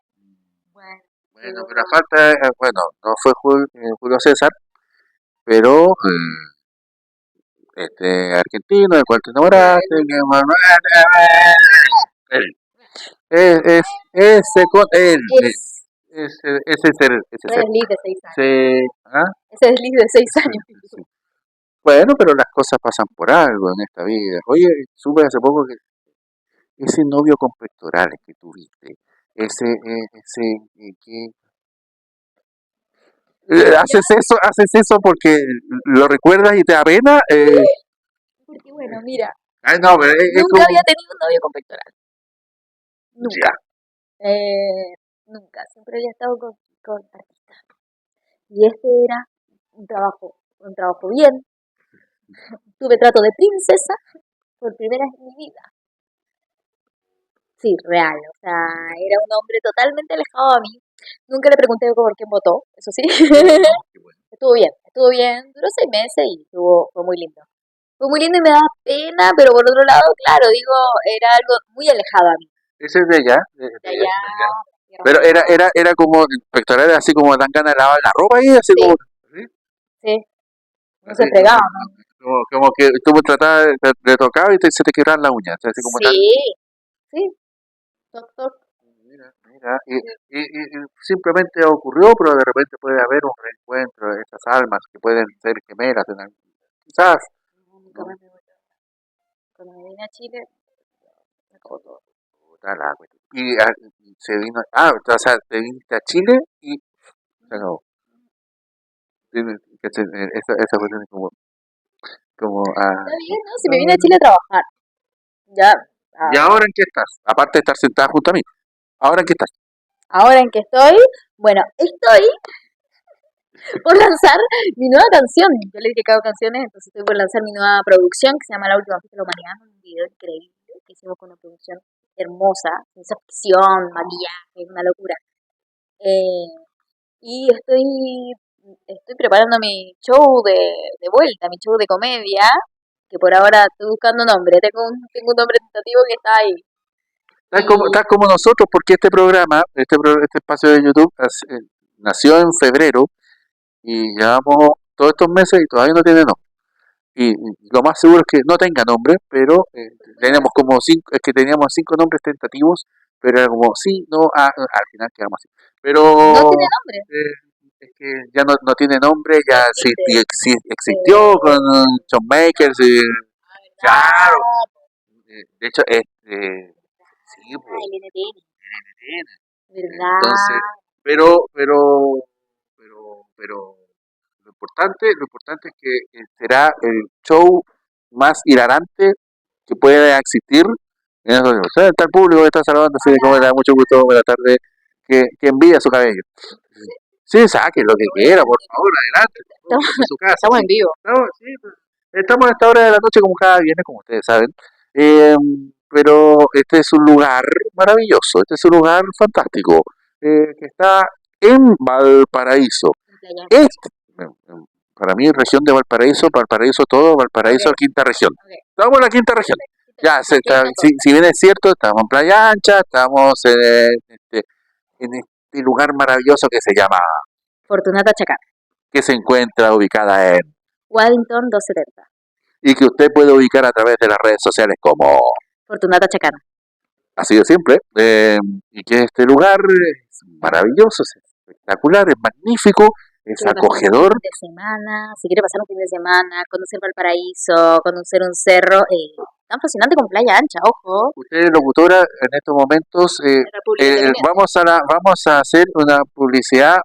bueno, Bueno, pero la falta, bueno, no fue Julio César, pero este argentino, del cual te enamoraste, que ese con él, es ese ser, ese ese ser, desliz de 6 años. ¿ah? Ese desliz de 6 años. Sí. Bueno, pero las cosas pasan por algo en esta vida. Oye, supe hace poco que ese novio con pectorales que tuviste, que haces eso porque lo recuerdas y te da pena. Porque bueno, mira, Ay, no, pero es nunca como había tenido un novio con pectoral. Nunca. ya. Nunca. Siempre había estado con artistas. Y este era un trabajo bien. Tuve trato de princesa por primera vez en mi vida. Sí, real. O sea, era un hombre totalmente alejado a mí. Nunca le pregunté por quién votó, eso sí. Qué bueno. Estuvo bien. Duró 6 meses y fue muy lindo. Fue muy lindo y me daba pena, pero por otro lado, claro, digo, era algo muy alejado a mí. Ese es de allá, De allá, tierra pero mojada. era como pectorales así como dan ganas de lavar la ropa ahí, así Sí, como, ¿sí? sí, no Así se fregaba, ¿no? como que tú me tratabas de tocar y se te quebraban las uñas, así como tal. Sí, sí, toc, toc. Mira, y simplemente ocurrió, pero de repente puede haber un reencuentro de esas almas que pueden ser gemelas, quizás, No, nunca ¿no? más me vuelvo. Cuando me vine a Chile, me acabó todo. Puta la cuestión. Y se vino, o sea, te viniste a Chile y se acabó. Esa cuestión es como, Está bien, ¿no? Si me vine a Chile a trabajar, ya, ¿y ah, ahora en qué estás? Aparte de estar sentada junto a mí, ¿ahora en qué estás? ahora en que estoy, bueno, estoy por lanzar mi nueva canción. Yo le dije que hago canciones, entonces estoy por lanzar mi nueva producción que se llama La Última Fiesta de la Humanidad, un video increíble que hicimos con una producción hermosa, ciencia ficción, maquillaje, una locura. Eh, y estoy preparando mi show de vuelta, mi show de comedia, que por ahora estoy buscando nombre. Tengo un nombre tentativo que está ahí. Estás Y como nosotros, porque este programa, este espacio de YouTube, nació en febrero y llevamos todos estos meses y todavía no tiene nombre. Y lo más seguro es que no tenga nombre, pero tenemos como cinco, es que teníamos 5 nombres tentativos, pero era como sí, no, al final quedamos así. no tiene Pero nombre, es que ya no tiene nombre, no ya existe. existió con John Makers, Ah, claro. ¿verdad? De hecho, sí, Ah, pues, el NTN, entonces, ¿verdad? pero, pero, pero lo importante es que será el show más hilarante que pueda existir en esa reunión. O sea, está el público que está saludando, así de como le da mucho gusto, buena tarde, que envía su cabello. Sí, saque lo que quiera, por favor, adelante. Estamos, Esta es su casa, estamos sí. en vivo. Sí, pues, estamos a esta hora de la noche como cada viernes, como ustedes saben. Eh, pero este es un lugar maravilloso, este es un lugar fantástico. que está en Valparaíso. Playa. Este, para mí, región de Valparaíso, Valparaíso todo, Valparaíso, Ok. quinta región. Ok. Estamos en la quinta región. Ya, Quinta si bien es cierto, estamos en Playa Ancha, estamos en este lugar maravilloso que se llama, Fortunata Chacán. que se encuentra ubicada en, Waddington 270. y que usted puede ubicar a través de las redes sociales como Fortunata Chacán. así de simple, y que este lugar es maravilloso, es espectacular, es magnífico, es Quiere pasar un acogedor. fin de semana, si quiere pasar un fin de semana, conocer Valparaíso, conocer un cerro, tan fascinante como Playa Ancha, ojo. Usted, locutora, en estos momentos República Independiente. vamos a hacer una publicidad.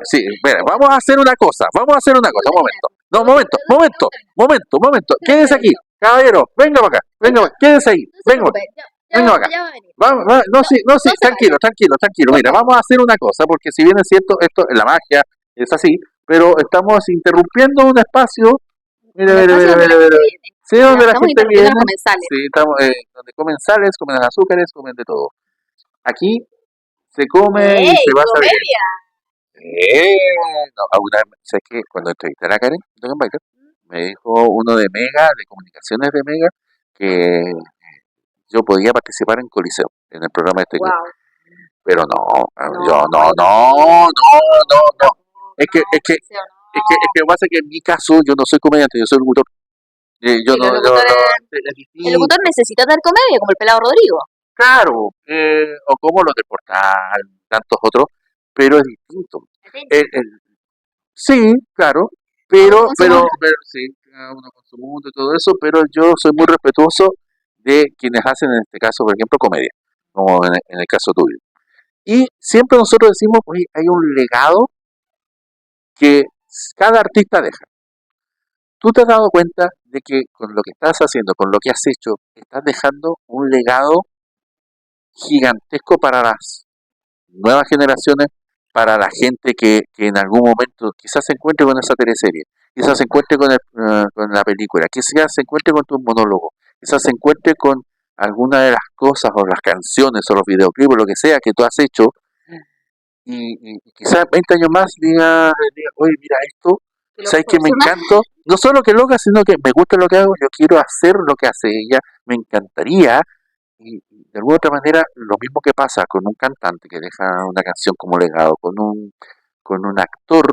Sí, mira, vamos a hacer una cosa, un momento. No, momento. Quédese aquí, caballero, venga para acá, quédese ahí, venga para acá. Venga acá. Ya va a venir. No, sí, tranquilo. Mira, vamos a hacer una cosa, porque si bien es cierto, esto es la magia, es así, pero estamos interrumpiendo un espacio. Mira. Sí, donde la Estamos gente interrumpiendo viene. los comensales. Sí, estamos, donde comen sales, comen azúcares, comen de todo. Aquí se come y ¡Ey, se pasa bien. comedia! No, ¿sabes qué? Cuando entrevisté a la Karen, me dijo uno de Mega, de comunicaciones de Mega, que yo podía participar en Coliseo, en el programa de este club. Wow. Pero no, No, yo no. Es que pasa que en mi caso yo no soy comediante, yo soy locutor. Yo Sí, no, los yo locutores. no, es El locutor distinto. necesita tener comedia, como el pelado Rodrigo. Claro, o como los de Portal, tantos otros, pero es distinto. El- el- sí, claro, Cada uno con su mundo. pero sí, cada uno con su mundo y todo eso, pero yo soy muy respetuoso de quienes hacen, en este caso, por ejemplo, comedia, como en el caso tuyo. Y siempre nosotros decimos, oye, hay un legado que cada artista deja. ¿Tú te has dado cuenta de que con lo que estás haciendo, con lo que has hecho, estás dejando un legado gigantesco para las nuevas generaciones, para la gente que en algún momento quizás se encuentre con esa teleserie, quizás se encuentre con la película, quizás se encuentre con tu monólogo, quizás se encuentre con alguna de las cosas o las canciones o los videoclips o lo que sea que tú has hecho y quizás 20 años más diga, oye, mira esto, ¿sabes que me encantó? No solo que lo haga, sino que me gusta lo que hago, yo quiero hacer lo que hace ella, me encantaría, y de alguna otra manera lo mismo que pasa con un cantante que deja una canción como legado, con un actor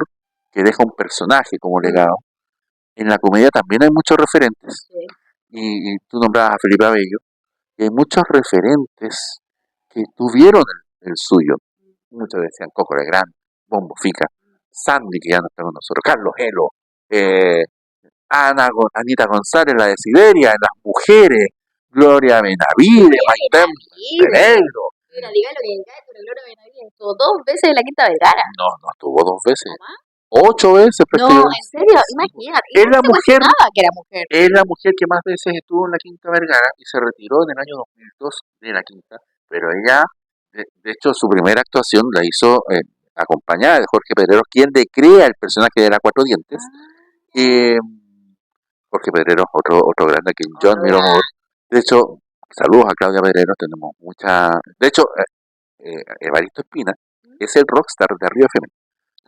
que deja un personaje como legado, en la comedia también hay muchos referentes, Sí. y tú nombrabas a Felipe Abello, y hay muchos referentes que tuvieron el suyo. Muchos decían Coco Legrand, Bombo Fica, Sandy, que ya no está con nosotros, Carlos Helo, eh, Anita González, la de Siberia, las mujeres, Gloria Benavide, Maite Montenegro. Mira, diga lo que diga, pero Gloria Benavides estuvo 2 veces en la Quinta Vergara. No, no estuvo 2 veces, ¿Más? 8 veces No, prácticamente. en serio, imagínate. Es la Se mujer, cuestionaba que era mujer. es la mujer que más veces estuvo en la Quinta Vergara y se retiró en el año 2002 de la Quinta, pero ella, de hecho, su primera actuación la hizo acompañada de Jorge Pedrero, quien le crea el personaje de la Cuatro Dientes. Eh, Jorge Pedrero, otro grande que yo admiro mucho. De hecho, saludos a Claudia Pedrero, tenemos mucha... De hecho, Evaristo Espina es el rockstar de Río FM,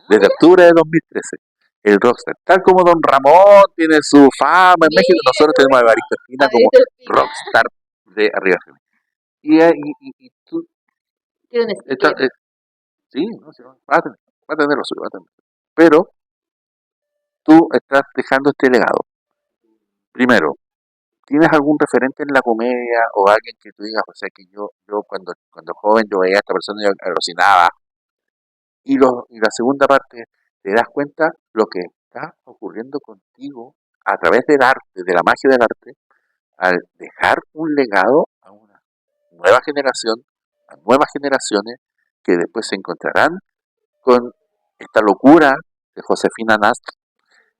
desde octubre de 2013. El rockstar, tal como Don Ramón tiene su fama en México, nosotros tenemos a Evaristo Espina como rockstar de Río FM. Y tú, sí, no, sí, va a tener lo suyo, va a tener. Pero tú estás dejando este legado. Primero, ¿tienes algún referente en la comedia o alguien que tú digas, o sea, que yo cuando joven yo veía a esta persona y yo alucinaba? Y la segunda parte, te das cuenta lo que está ocurriendo contigo a través del arte, de la magia del arte, al dejar un legado a una nueva generación, a nuevas generaciones que después se encontrarán con esta locura de Josefina Nast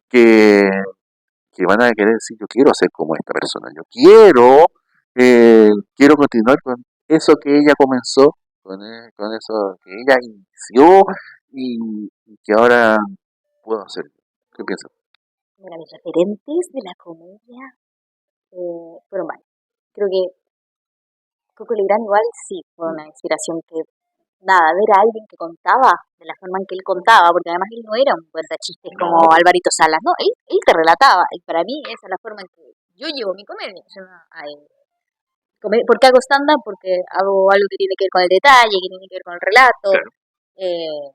que, que van a querer decir, yo quiero ser como esta persona, yo quiero continuar con eso que ella comenzó, con eso que ella inició y que ahora puedo hacer. ¿Qué piensas? Mira, mis referentes de la comedia fueron varios. Creo que Coco Legrand igual sí fue una inspiración que nada, ver a alguien que contaba de la forma en que él contaba, porque además él no era un cuentachistes como No, Alvarito Salas, no, él te relataba, y para mí esa es la forma en que yo llevo mi comedia. Yo no, ¿por qué hago stand-up? Porque hago algo que tiene que ver con el detalle, que tiene que ver con el relato. claro. Eh,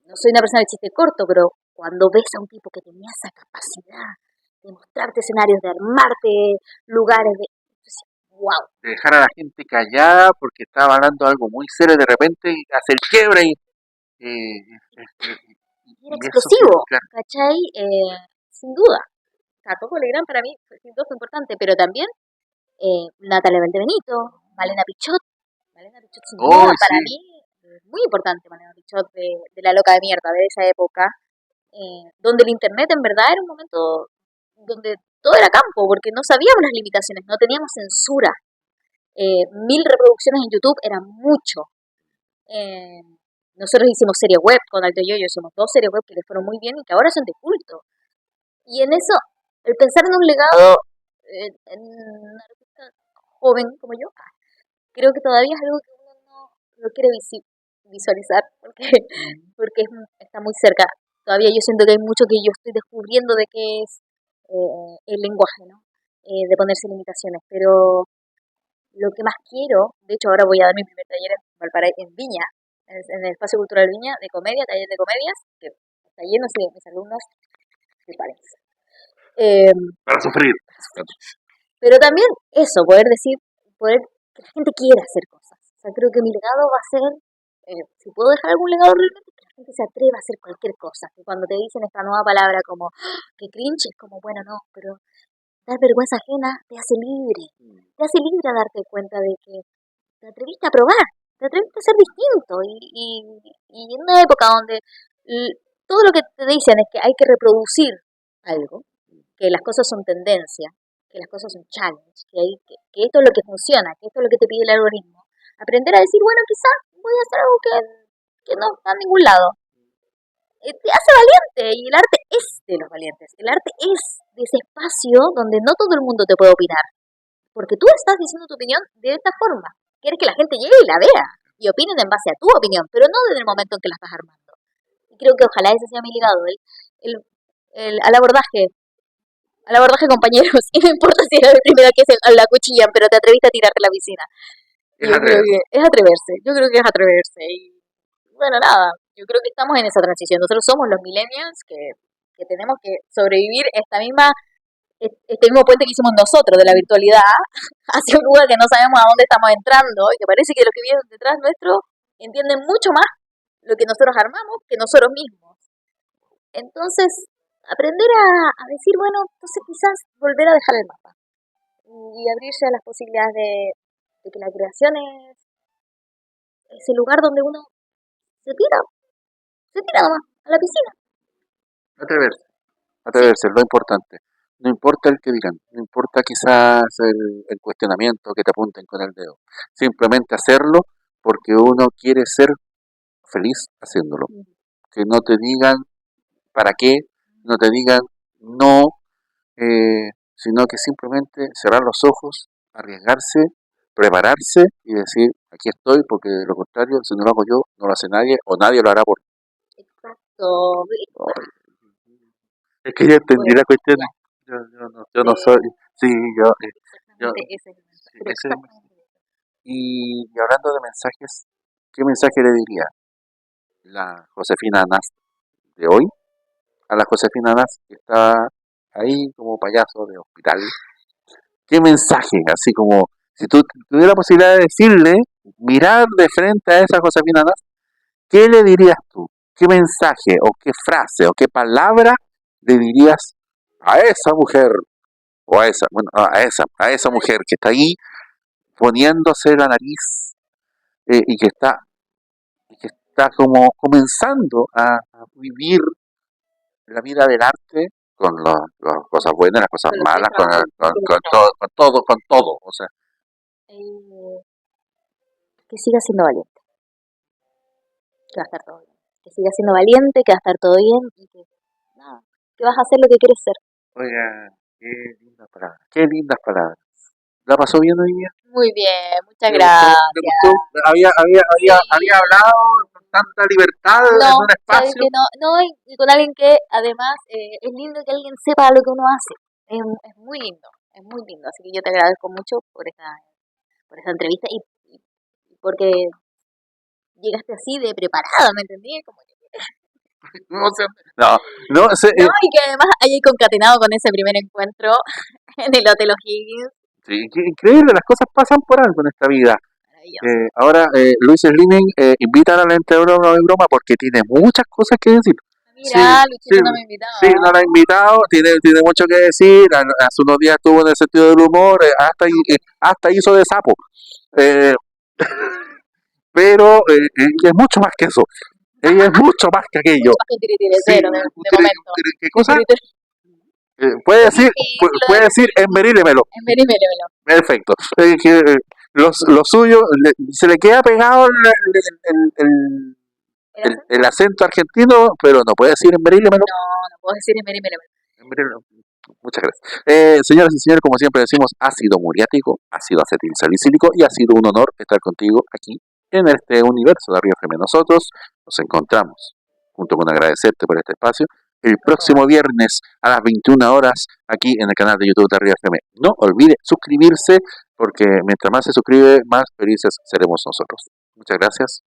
no soy una persona de chiste corto, pero cuando ves a un tipo que tenía esa capacidad de mostrarte escenarios, de armarte lugares, wow. De dejar a la gente callada porque estaba hablando algo muy serio y de repente hace el quiebre Y era y eso que, explosivo, claro, ¿cachai? Sin duda. O sea, Coco Legrand para mí sin duda fue importante, pero también Natalia Valdebenito, Malena Pichot. Malena Pichot sin duda hoy para sí, mí muy importante, Malena Pichot de La Loca de Mierda, de esa época, donde el internet en verdad era un momento donde todo era campo, porque no sabíamos las limitaciones, no teníamos censura. 1000 reproducciones en YouTube era mucho. Eh, nosotros hicimos series web con Alto Yoyo, hicimos 2 series web que les fueron muy bien y que ahora son de culto. Y en eso, el pensar en un legado en una artista joven como yo, creo que todavía es algo que uno no quiere visualizar porque, porque está muy cerca. Todavía yo siento que hay mucho que yo estoy descubriendo de qué es el lenguaje, ¿no? De ponerse limitaciones. Pero lo que más quiero, de hecho ahora voy a dar mi primer taller en Valparaíso, en Viña, en el Espacio Cultural Viña, de comedia, taller de comedias, que está lleno de mis alumnos de París. Eh, para sufrir. pero también eso, poder decir, poder que la gente quiera hacer cosas. O sea, creo que mi legado va a ser, si puedo dejar algún legado realmente, que la gente se atreva a hacer cualquier cosa. Que cuando te dicen esta nueva palabra como, "Ah, que cringe", es como, bueno, no, pero dar vergüenza ajena te hace libre. Te hace libre a darte cuenta de que te atreviste a probar, te atreviste a ser distinto. Y en una época donde todo lo que te dicen es que hay que reproducir algo, que las cosas son tendencia, que las cosas son challenge, que esto es lo que funciona, que esto es lo que te pide el algoritmo. Aprender a decir, bueno, quizás voy a hacer algo que no está en ningún lado. Te hace valiente y el arte es de los valientes. El arte es de ese espacio donde no todo el mundo te puede opinar. Porque tú estás diciendo tu opinión de esta forma. Quieres que la gente llegue y la vea y opinen en base a tu opinión, pero no desde el momento en que la estás armando. Y creo que ojalá ese sea mi legado, el, al abordaje, compañeros. Y no importa si era la primera que se la cuchillan, pero te atreviste a tirarte a la piscina. Es Y yo creo atreverse. que es atreverse. Yo creo que es atreverse. Y bueno, nada. Yo creo que estamos en esa transición. Nosotros somos los millennials que tenemos que sobrevivir este mismo puente que hicimos nosotros de la virtualidad hacia un lugar que no sabemos a dónde estamos entrando y que parece que los que vienen detrás nuestro entienden mucho más lo que nosotros armamos que nosotros mismos. Entonces, aprender a decir, bueno, entonces quizás volver a dejar el mapa y abrirse a las posibilidades de que la creación es ese lugar donde uno se tira nomás a la piscina. Atreverse. Sí, Atreverse es lo importante. No importa el que digan, no importa quizás el cuestionamiento que te apunten con el dedo. Simplemente hacerlo porque uno quiere ser feliz haciéndolo. Que no te digan para qué, no te digan no, sino que simplemente cerrar los ojos, arriesgarse, prepararse y decir, aquí estoy, porque de lo contrario, si no lo hago yo, no lo hace nadie o nadie lo hará por mí. exacto. Ay, es que ya entendí Pues, la cuestión. ya, Yo no soy, sí, yo, exactamente ese es el mensaje. sí, Pero ese es el mensaje. exactamente eso. Y hablando de mensajes, ¿qué mensaje le diría la Josefina Nas de hoy a la Josefina Nas que está ahí como payaso de hospital? ¿Qué mensaje? Así como, si tú tuvieras la posibilidad de decirle, mirar de frente a esa Josefina Nas, ¿qué le dirías tú? ¿Qué mensaje o qué frase o qué palabra le dirías a esa mujer o a esa, bueno, a esa mujer que está ahí poniéndose la nariz y que está como comenzando a vivir la vida del arte con las cosas buenas, las cosas Con los malas, extras, con todo, con todo. O sea, que siga siendo valiente, que va a estar todo bien. Que siga siendo valiente, que va a estar todo bien y que, nada, que vas a hacer lo que quieres ser. oiga, qué lindas palabras, qué lindas palabras. ¿La pasó bien hoy día? Muy bien, muchas ¿Le gustó? ¿Le gracias. gustó? Había Sí. hablado con tanta libertad en No, un sabes espacio. que no, no, y con alguien que además es lindo que alguien sepa lo que uno hace. Es muy lindo, es muy lindo. Así que yo te agradezco mucho por esta entrevista y porque llegaste así de preparada, ¿me entendí? Como que- No, no, no, no, y que además hayas concatenado con ese primer encuentro en el Hotel O'Higgins. sí, increíble, las cosas pasan por algo en esta vida. Maravilloso. Ahora, Luis Slimming invita a la entrenadora de broma porque tiene muchas cosas que decir. Sí, Mira, sí, Luchito no me ha sí, invitado. no la ha invitado, tiene mucho que decir. Hace unos días estuvo en el sentido del humor, hasta hizo de sapo. Eh, pero ella es mucho más que eso. Ella es mucho más que aquello. Mucho más que un Sí, titiritero de momento. ¿qué cosa? Titiritero. Puede Es decir, difícil lo puede de decir, enverílemelo. en Verímelo. Perfecto. Lo suyo, se le queda pegado ¿El acento? el acento argentino, pero no puede decir enverílemelo. No, no puedo decir en Verímelo. Muchas gracias. Señoras y señores, como siempre decimos, ácido muriático, ácido acetilsalicílico y ha sido un honor estar contigo aquí en este universo de Río FM. Nosotros nos encontramos, junto con agradecerte por este espacio, el próximo viernes a las 21 horas aquí en el canal de YouTube de Río FM. No olvide suscribirse porque mientras más se suscribe, más felices seremos nosotros. Muchas gracias.